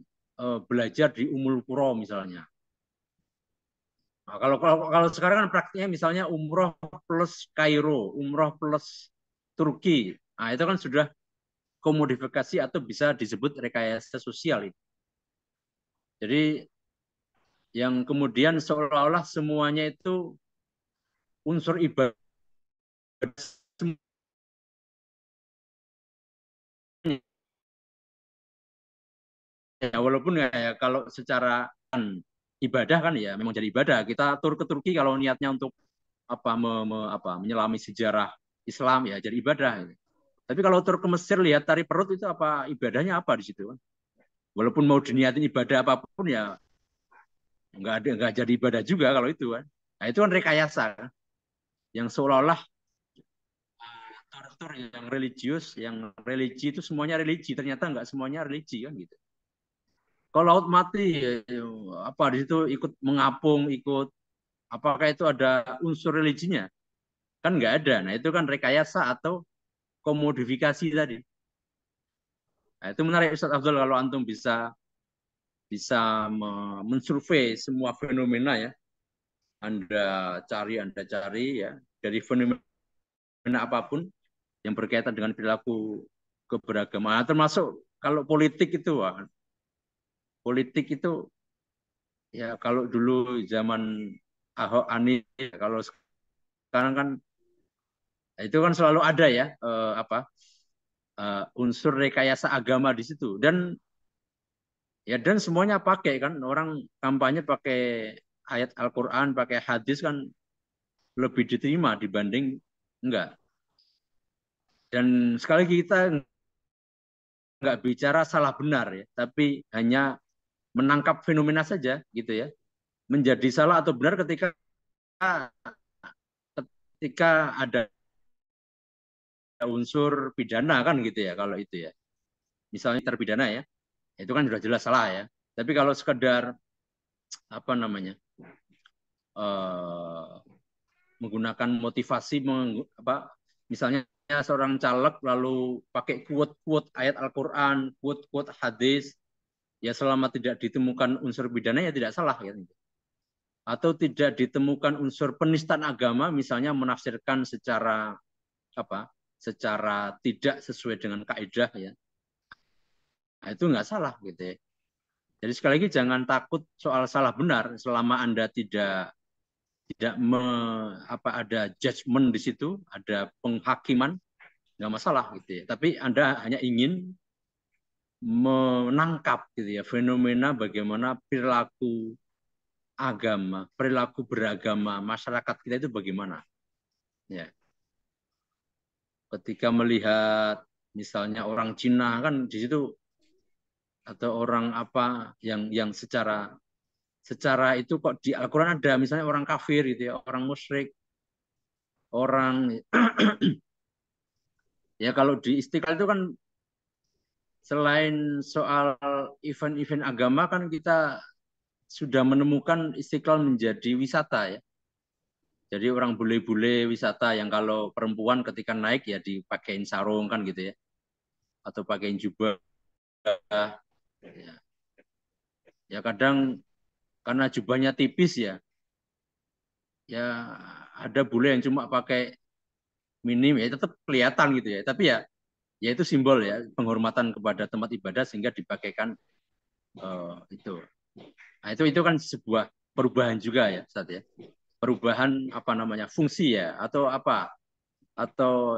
belajar di Ummul Qura misalnya. Nah, kalau sekarang kan praktiknya misalnya umroh plus Kairo, umroh plus Turki. Nah, itu kan sudah komodifikasi atau bisa disebut rekayasa sosial itu. Jadi yang kemudian seolah-olah semuanya itu unsur ibadah semuanya. Ya, walaupun ya kalau secara ibadah kan ya memang jadi ibadah. Kita tur ke Turki kalau niatnya untuk menyelami sejarah Islam ya jadi ibadah. Tapi kalau tur ke Mesir lihat tari perut itu apa ibadahnya apa di situ kan? Walaupun mau diniatin ibadah apapun ya nggak jadi ibadah juga kalau itu kan. Nah itu kan rekayasa kan? Yang seolah-olah tur-tur yang religius, yang religi itu semuanya religi, ternyata nggak semuanya religi kan gitu. Kalau laut mati apa di situ ikut mengapung, ikut apakah itu ada unsur religinya? Kan nggak ada. Nah itu kan rekayasa atau komodifikasi tadi. Nah, itu menarik Ustaz Abdul kalau antum bisa bisa mensurvei semua fenomena ya. Anda cari ya dari fenomena apapun yang berkaitan dengan perilaku keberagamaan, termasuk kalau politik itu ya kalau dulu zaman Ahok Ani, kalau sekarang kan itu kan selalu ada ya unsur rekayasa agama di situ dan semuanya pakai kan orang kampanye pakai ayat Al-Quran, pakai hadis kan lebih diterima dibanding enggak. Dan sekali lagi kita enggak bicara salah benar ya, tapi hanya menangkap fenomena saja gitu ya. Menjadi salah atau benar ketika ada unsur pidana kan gitu ya kalau itu ya. Misalnya terpidana ya, itu kan sudah jelas salah ya. Tapi kalau sekedar apa namanya eh, menggunakan motivasi misalnya seorang caleg lalu pakai quote-quote ayat Al-Quran, quote-quote hadis, ya selama tidak ditemukan unsur pidana ya tidak salah ya. Atau tidak ditemukan unsur penistaan agama, misalnya menafsirkan secara tidak sesuai dengan kaidah ya. Nah, itu nggak salah gitu ya. Jadi sekali lagi jangan takut soal salah benar selama Anda tidak ada judgement di situ, ada penghakiman, nggak masalah gitu ya. Tapi Anda hanya ingin menangkap gitu ya fenomena bagaimana perilaku agama, perilaku beragama masyarakat kita itu bagaimana. Ya. Ketika melihat misalnya orang Cina kan di situ atau orang apa yang secara itu kok di Al-Quran ada misalnya orang kafir gitu ya, orang musyrik, orang ya kalau di Istiqlal itu kan selain soal event-event agama kan kita sudah menemukan Istiqlal menjadi wisata ya. Jadi orang bule-bule wisata yang kalau perempuan ketika naik ya dipakein sarung kan gitu ya. Atau pakein jubah. Ya, ya kadang karena jubahnya tipis ya ada bule yang cuma pakai minim ya tetap kelihatan gitu ya. Tapi ya itu simbol ya penghormatan kepada tempat ibadah sehingga dipakaikan itu. Nah, itu kan sebuah perubahan juga ya, Ustaz ya. Perubahan apa namanya fungsi ya atau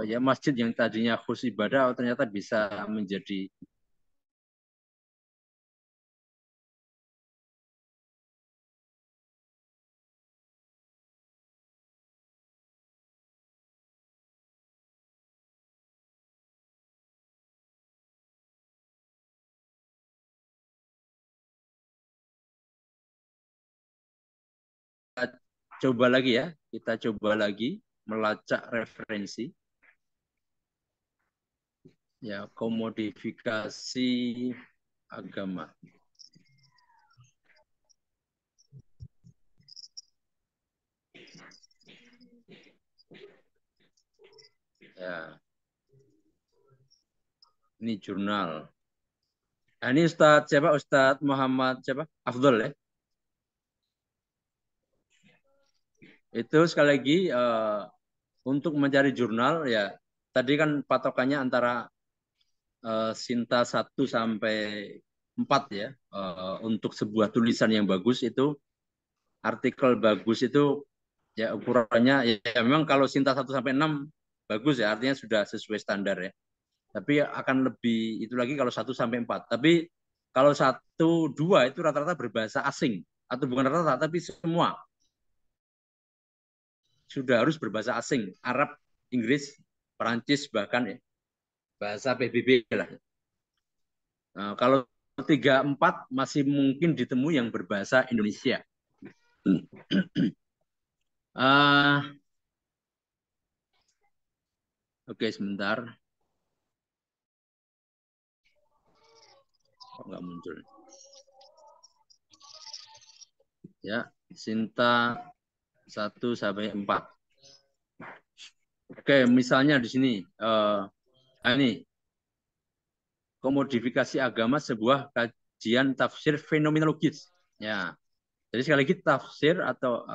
ya masjid yang tadinya khusus ibadah ternyata bisa menjadi coba lagi ya, kita coba lagi melacak referensi ya komodifikasi agama. Ya, ini jurnal. Nah, ini Ustadz siapa? Ustadz Muhammad siapa? Afdol ya. Itu sekali lagi untuk mencari jurnal ya tadi kan patokannya antara Sinta 1 sampai 4 ya. Untuk sebuah tulisan yang bagus itu artikel bagus itu ya ukurannya ya memang kalau Sinta 1 sampai 6 bagus ya artinya sudah sesuai standar ya. Tapi akan lebih itu lagi kalau 1 sampai 4. Tapi kalau 1 2 itu rata-rata berbahasa asing atau bukan rata-rata tapi semua sudah harus berbahasa asing, Arab, Inggris, Perancis bahkan ya bahasa PBB lah. Nah, kalau 3 4 masih mungkin ditemui yang berbahasa Indonesia. Oke, sebentar. Kok nggak muncul? Ya, Sinta 1 sampai 4. Oke, misalnya di sini, ini komodifikasi agama sebuah kajian tafsir fenomenologis. Ya, jadi sekali lagi tafsir atau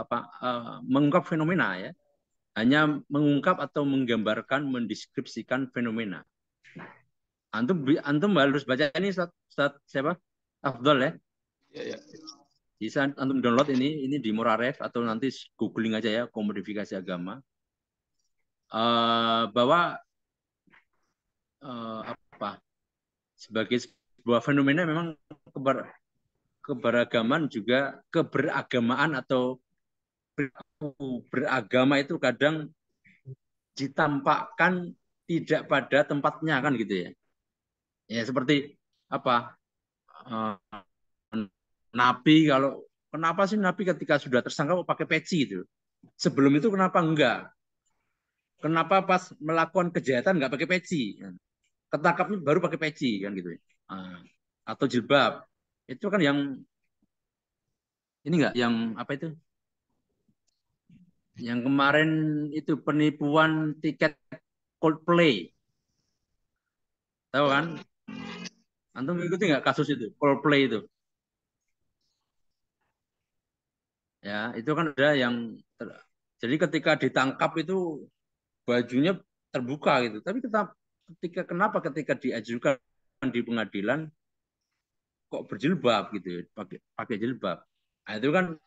mengungkap fenomena ya, hanya mengungkap atau menggambarkan, mendeskripsikan fenomena. Antum harus baca ini Ustaz siapa? Afdol ya. Ya, ya. Bisa antum download ini di Muraref atau nanti googling aja ya komodifikasi agama. Bahwa sebagai sebuah fenomena memang keberagaman juga keberagamaan atau beragama itu kadang ditampakkan tidak pada tempatnya kan gitu ya. Ya seperti apa? Nabi kalau kenapa sih Nabi ketika sudah tersangka pakai peci itu? Sebelum itu kenapa enggak? Kenapa pas melakukan kejahatan enggak pakai peci? Ketangkapnya baru pakai peci kan gitu. Atau jilbab. Itu kan yang ini enggak yang apa itu? Yang kemarin itu penipuan tiket Coldplay. Tahu kan? Antum ikuti nggak kasus itu? Coldplay itu. Ya, itu kan ada yang jadi ketika ditangkap itu bajunya terbuka gitu. Tapi kenapa ketika diajukan di pengadilan kok berjilbab gitu ya, pakai jilbab. Nah, itu kan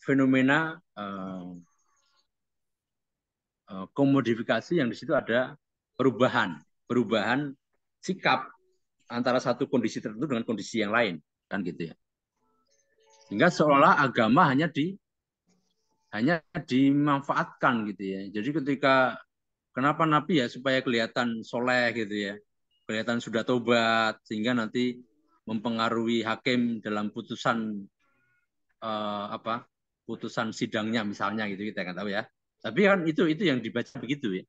fenomena komodifikasi yang di situ ada perubahan sikap antara satu kondisi tertentu dengan kondisi yang lain kan gitu ya. Sehingga seolah agama hanya dimanfaatkan gitu ya. Jadi ketika kenapa Nabi ya supaya kelihatan soleh gitu ya, kelihatan sudah tobat sehingga nanti mempengaruhi hakim dalam putusan putusan sidangnya misalnya gitu kita nggak tahu ya. Tapi kan itu yang dibaca begitu ya.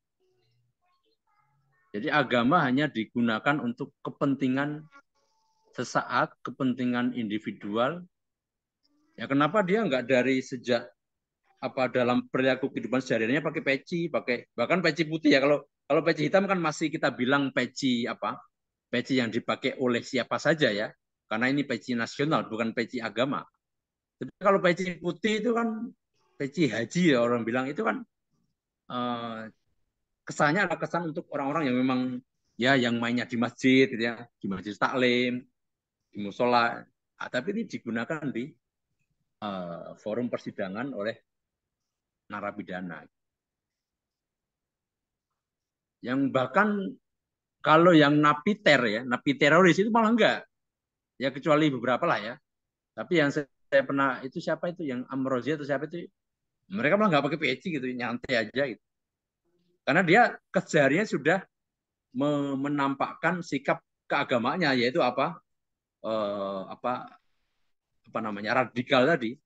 Jadi agama hanya digunakan untuk kepentingan sesaat, kepentingan individual. Ya kenapa dia nggak dari sejak dalam perilaku kehidupan sehari-harinya pakai peci, bahkan peci putih ya. Kalau peci hitam kan masih kita bilang peci peci yang dipakai oleh siapa saja ya. Karena ini peci nasional bukan peci agama. Tapi kalau peci putih itu kan peci haji ya orang bilang itu kan kesannya adalah kesan untuk orang-orang yang memang ya yang mainnya di masjid gitu ya, di masjid taklim, di musola. Tapi ini digunakan di forum persidangan oleh narapidana. Yang bahkan kalau yang napiter ya, napi teroris itu malah enggak. Ya kecuali beberapa lah ya. Tapi yang saya pernah itu siapa itu yang Amrozi atau siapa itu mereka malah nggak pakai peci gitu, nyantai aja gitu. Karena dia kesehariannya sudah menampakkan sikap keagamaannya yaitu namanya radikal tadi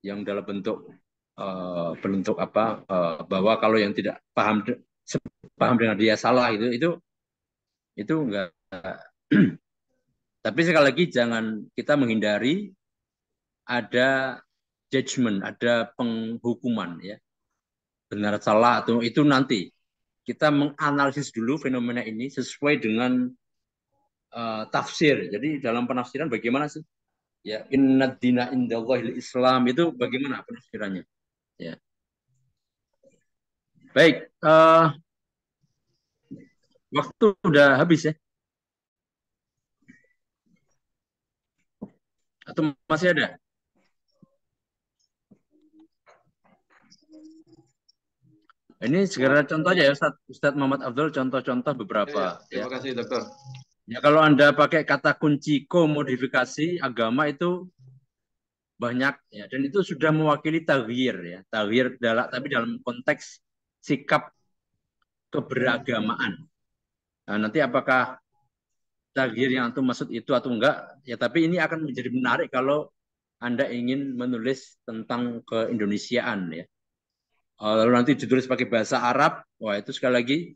yang dalam bentuk bahwa kalau yang tidak paham dengan dia salah itu enggak. Tapi sekali lagi jangan kita menghindari ada judgment, ada penghukuman ya. Benar salah atau itu nanti kita menganalisis dulu fenomena ini sesuai dengan tafsir. Jadi dalam penafsiran bagaimana sih? Ya, inna dina indallahil Islam itu bagaimana penafsirannya? Ya. Baik, waktu udah habis ya? Atau masih ada? Ini segera contoh aja ya, Ustadz Muhammad Abdul, contoh-contoh beberapa. Ya, terima kasih, Dokter. Ya, kalau Anda pakai kata kunci komodifikasi agama itu banyak ya, dan itu sudah mewakili taghyir ya, taghyir tapi dalam konteks sikap keberagamaan. Nah, nanti apakah taghyir yang antum maksud itu atau enggak? Ya, tapi ini akan menjadi menarik kalau Anda ingin menulis tentang keindonesiaan ya. Lalu nanti ditulis pakai bahasa Arab, wah itu sekali lagi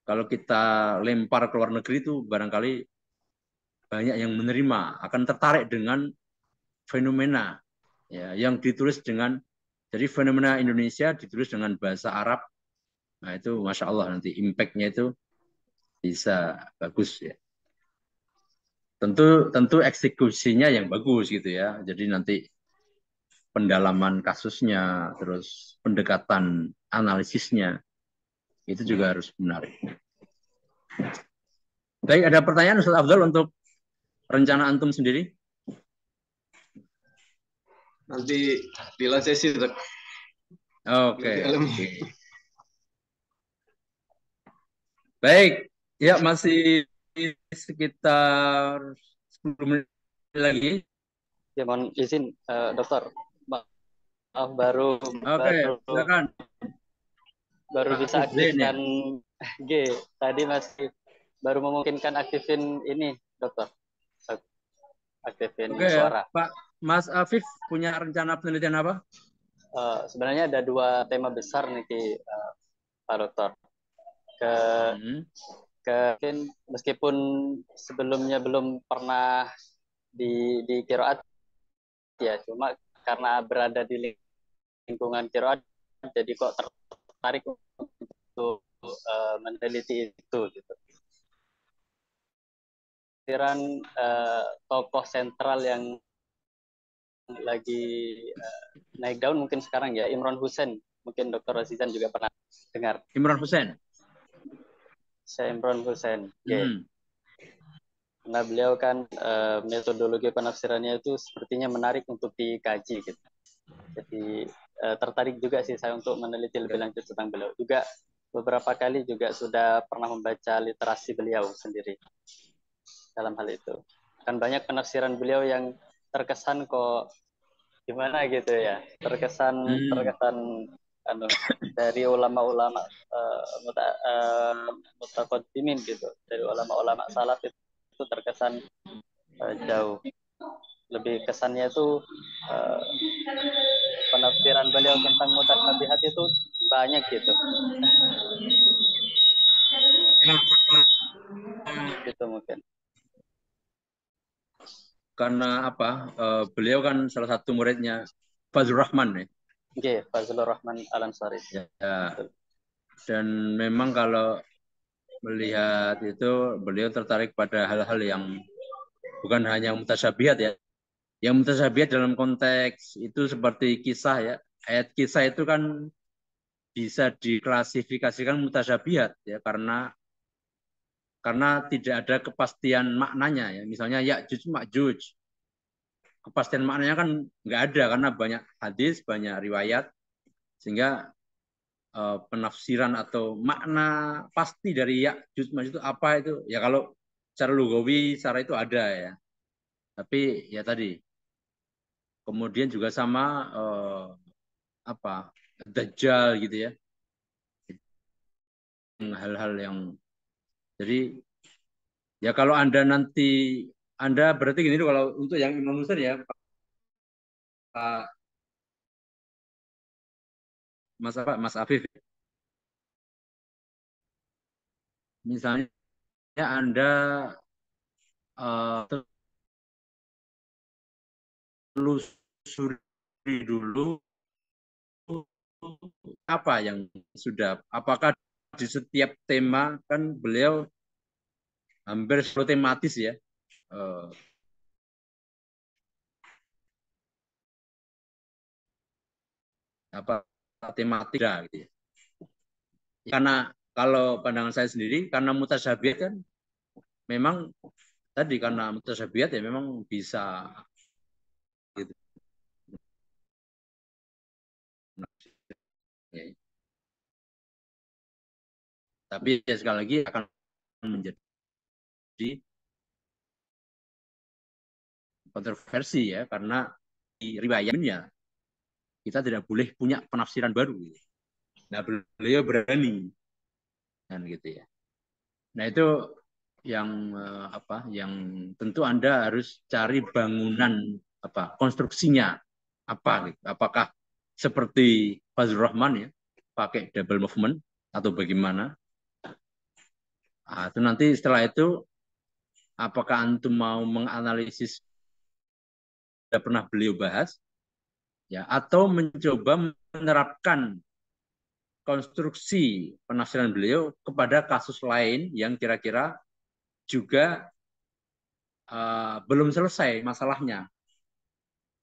kalau kita lempar ke luar negeri itu barangkali banyak yang menerima, akan tertarik dengan fenomena ya yang ditulis dengan, jadi fenomena Indonesia ditulis dengan bahasa Arab. Nah itu masya Allah nanti impactnya itu bisa bagus ya. Tentu eksekusinya yang bagus gitu ya. Jadi nanti pendalaman kasusnya, terus pendekatan analisisnya itu juga harus menarik. Baik, ada pertanyaan Ustaz Afdal untuk rencana antum sendiri? Nanti di lain sesi, Dok. Oke. Baik, ya masih sekitar 10 menit lagi. Ya, mohon izin, Dokter. Maaf, baru Silakan. bisa aktifkan ya? G. Tadi masih baru memungkinkan aktifin ini, Dokter. Aktifin suara. Pak Mas Afif punya rencana penelitian apa? Sebenarnya ada 2 tema besar nih, Pak Dokter. Meskipun sebelumnya belum pernah di kiroat ya, cuma karena berada di lingkungan kiroat jadi kok tertarik untuk meneliti itu gitu. Tokoh sentral yang lagi naik daun mungkin sekarang ya, Imran Hussein, mungkin Dr. Razizan juga pernah dengar. Imran Hussein. Saya Imran Hussein. Karena beliau kan metodologi penafsirannya itu sepertinya menarik untuk dikaji gitu. Jadi tertarik juga sih saya untuk meneliti lebih lanjut tentang beliau. Juga beberapa kali juga sudah pernah membaca literasi beliau sendiri dalam hal itu. Kan banyak penafsiran beliau yang terkesan kok gimana gitu ya, terkesan dari ulama-ulama mutaqaddimin gitu, dari ulama-ulama salaf itu terkesan jauh. Lebih kesannya itu penafsiran beliau tentang mutasyabihat itu banyak gitu. Gitu mungkin. Karena apa? Beliau kan salah satu muridnya Fazlur Rahman ya. Fazlur Rahman Al-Ansari. Ya. Dan memang kalau melihat itu beliau tertarik pada hal-hal yang bukan hanya mutasyabihat ya. Yang mutasyabihat dalam konteks itu seperti kisah ya. Ayat kisah itu kan bisa diklasifikasikan mutasyabihat ya, karena tidak ada kepastian maknanya ya. Misalnya Ya'juj Ma'juj, kepastian maknanya kan nggak ada karena banyak hadis, banyak riwayat, sehingga penafsiran atau makna pasti dari Ya'juj Ma'juj itu apa itu ya, kalau secara lugawi secara itu ada ya, tapi ya tadi kemudian juga sama apa Dajjal gitu ya, hal-hal yang jadi ya kalau Anda nanti berarti gini tuh, kalau untuk yang Imam Hussein ya Pak Mas Afif, misalnya Anda telusuri dulu apa yang sudah, apakah di setiap tema kan beliau hampir selalu tematis ya, apa tematik gitu ya. Karena kalau pandangan saya sendiri, karena mutasyabihat kan memang tadi karena mutasyabihat ya memang bisa gitu. Ya. Tapi ya sekali lagi akan menjadi kontroversi ya, karena di riwayatnya kita tidak boleh punya penafsiran baru. Nah, beliau berani kan gitu ya. Nah, itu yang apa? Yang tentu Anda harus cari bangunan apa? Konstruksinya apa gitu. Apakah seperti Fazlur Rahman ya, pakai double movement atau bagaimana? Nah, itu nanti setelah itu apakah antum mau menganalisis sudah pernah beliau bahas ya, atau mencoba menerapkan konstruksi penafsiran beliau kepada kasus lain yang kira-kira juga belum selesai masalahnya.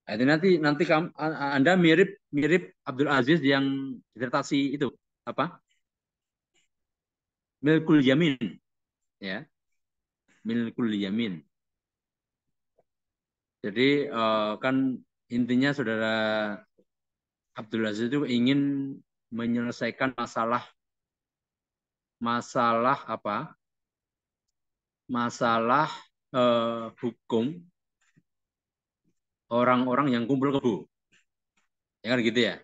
Nah, itu nanti Anda mirip Abdul Aziz yang disertasi itu apa? Milkul Yamin ya, Milkul Yamin. Jadi kan intinya saudara Abdul Aziz itu ingin menyelesaikan masalah apa? Masalah hukum orang-orang yang kumpul kebo. Ya kan gitu ya.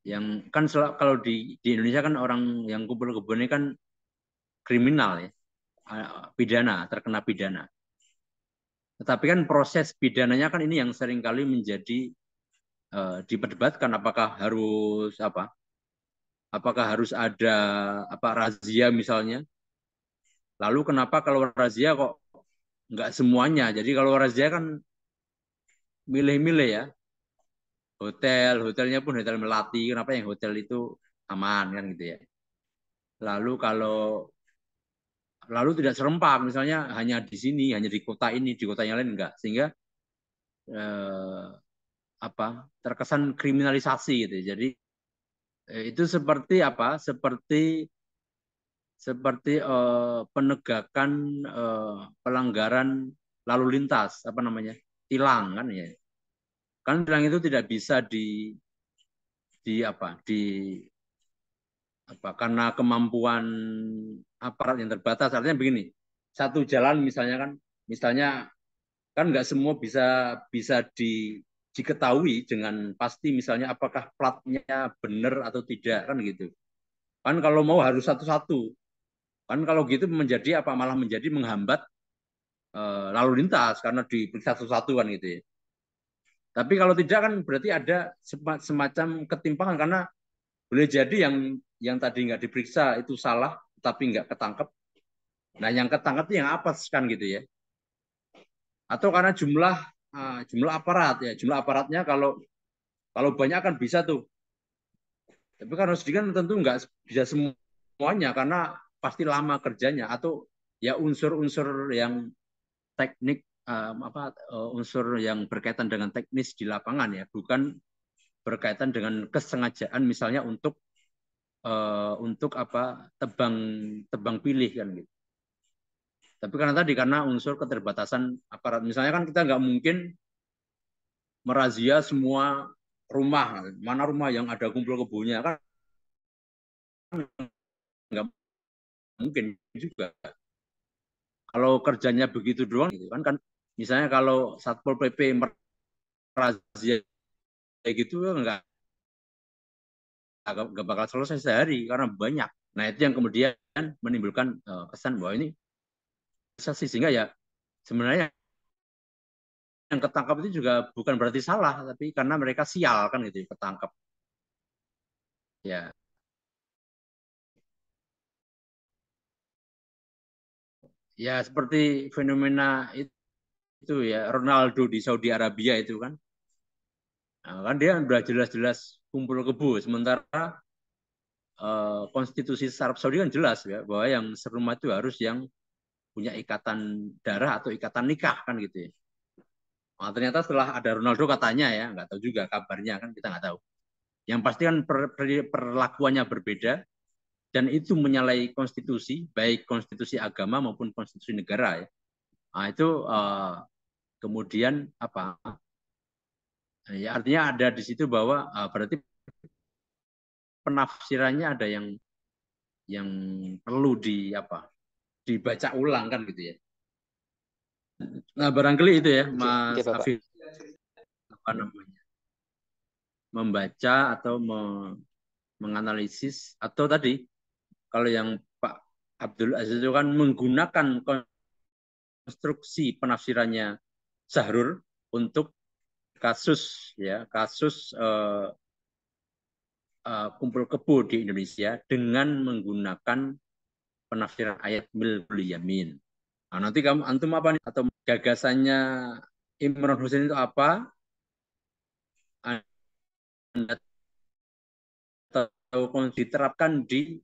Yang kan kalau di Indonesia kan orang yang kumpul kebo ini kan kriminal ya. Pidana, terkena pidana. Tetapi kan proses pidananya kan ini yang seringkali menjadi diperdebatkan apakah harus apa? Apakah harus ada apa razia misalnya? Lalu kenapa kalau razia kok nggak semuanya? Jadi kalau razia kan milih-milih ya. Hotelnya pun hotel melati. Kenapa yang hotel itu aman kan gitu ya? Lalu lalu tidak serempak, misalnya hanya di sini, hanya di kota ini, di kota yang lain enggak, sehingga eh, apa terkesan kriminalisasi gitu. Jadi itu seperti apa? Seperti penegakan pelanggaran lalu lintas, apa namanya? Tilang kan ya. Kan tilang itu tidak bisa di apa? Apa karena kemampuan aparat yang terbatas. Artinya begini, satu jalan misalnya kan nggak semua bisa bisa diketahui dengan pasti, misalnya apakah platnya benar atau tidak kan gitu. Kan kalau mau harus satu-satu. Kan kalau gitu menjadi apa, malah menjadi menghambat lalu lintas karena diperiksa satu-satu kan gitu ya. Tapi kalau tidak kan berarti ada semacam ketimpangan, karena boleh jadi yang tadi nggak diperiksa itu salah tapi nggak ketangkep. Nah, yang ketangkep itu yang apes kan gitu ya. Atau karena jumlah aparat ya, jumlah aparatnya kalau banyak kan bisa tuh. Tapi kan harus kan tentu nggak bisa semuanya karena pasti lama kerjanya, atau ya unsur-unsur yang teknik unsur yang berkaitan dengan teknis di lapangan ya, bukan berkaitan dengan kesengajaan misalnya untuk apa tebang pilih kan gitu. Tapi karena unsur keterbatasan aparat, misalnya kan kita nggak mungkin merazia semua rumah, mana rumah yang ada kumpul kebonya kan nggak mungkin juga. Kalau kerjanya begitu doang gitu kan misalnya kalau Satpol PP merazia kayak gitu nggak bakal selesai sehari karena banyak. Nah, itu yang kemudian menimbulkan kesan bahwa ini sehingga ya sebenarnya yang ketangkap itu juga bukan berarti salah, tapi karena mereka sial kan gitu ketangkap ya. Ya seperti fenomena itu ya Ronaldo di Saudi Arabia itu kan. Nah, kan dia udah jelas-jelas kumpul kebo, sementara konstitusi Arab Saudi kan jelas ya bahwa yang serumah itu harus yang punya ikatan darah atau ikatan nikah kan gitu ya. Nah, ternyata setelah ada Ronaldo katanya ya, nggak tahu juga kabarnya kan, kita nggak tahu. Yang pasti kan perlakuannya berbeda dan itu menyalahi konstitusi, baik konstitusi agama maupun konstitusi negara ya. Nah, itu kemudian apa? Ya artinya ada di situ bahwa berarti penafsirannya ada yang perlu dibaca ulang kan gitu ya. Nah, barangkali itu ya, Mas Bapak. Afif, apa namanya, membaca atau menganalisis atau tadi kalau yang Pak Abdul Aziz itu kan menggunakan konstruksi penafsirannya Zahrur untuk kasus kumpul kebo di Indonesia dengan menggunakan penafsiran ayat Milkul Yamin. Nah, nanti antum apa nih atau gagasannya Imran Hussein itu apa? Anda tahu diterapkan di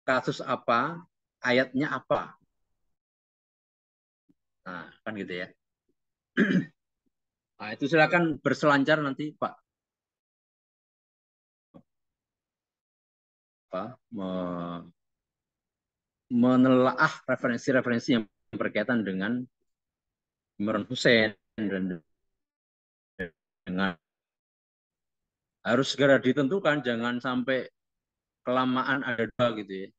kasus apa? Ayatnya apa? Nah, kan gitu ya. Nah, itu silakan berselancar nanti Pak. Menelaah referensi-referensi yang berkaitan dengan Imran Hussein dan dengan harus segera ditentukan, jangan sampai kelamaan ada dua gitu ya.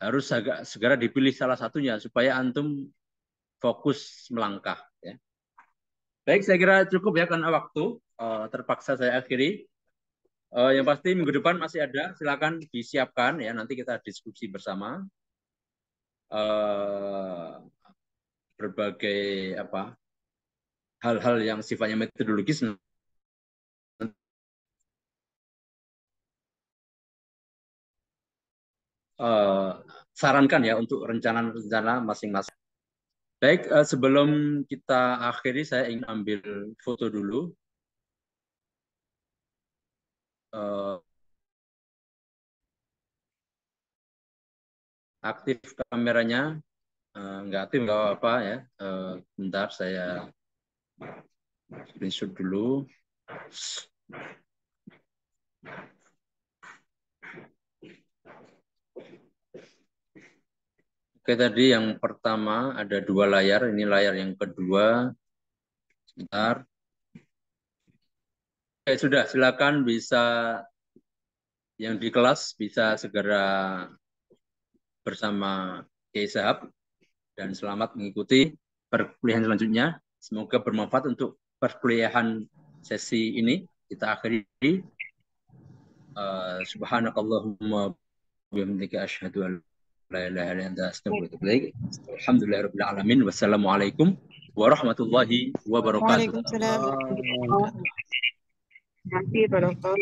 Harus segera dipilih salah satunya supaya antum fokus melangkah ya. Baik, saya kira cukup ya karena waktu terpaksa saya akhiri. Yang pasti minggu depan masih ada, silakan disiapkan ya, nanti kita diskusi bersama berbagai hal-hal yang sifatnya metodologis. Sarankan ya untuk rencana-rencana masing-masing. Baik, sebelum kita akhiri saya ingin ambil foto dulu. Aktif kameranya, nggak aktif nggak apa-apa ya. Bentar saya screenshot dulu. Oke, tadi yang pertama ada 2 layar, ini layar yang kedua. Sebentar. Oke, sudah, silakan bisa yang di kelas bisa segera bersama Kiai Sahab dan selamat mengikuti perkuliahan selanjutnya. Semoga bermanfaat untuk perkuliahan sesi ini. Kita akhiri. Subhanakallahumma bihamdika asyhadu an la ilaha illa anta astaghfiruka wa atubu ilaik. Alhamdulillahirabbil alamin. Wassalamualaikum warahmatullahi wabarakatuh. Waalaikumsalam. Terima kasih Pak Dokter.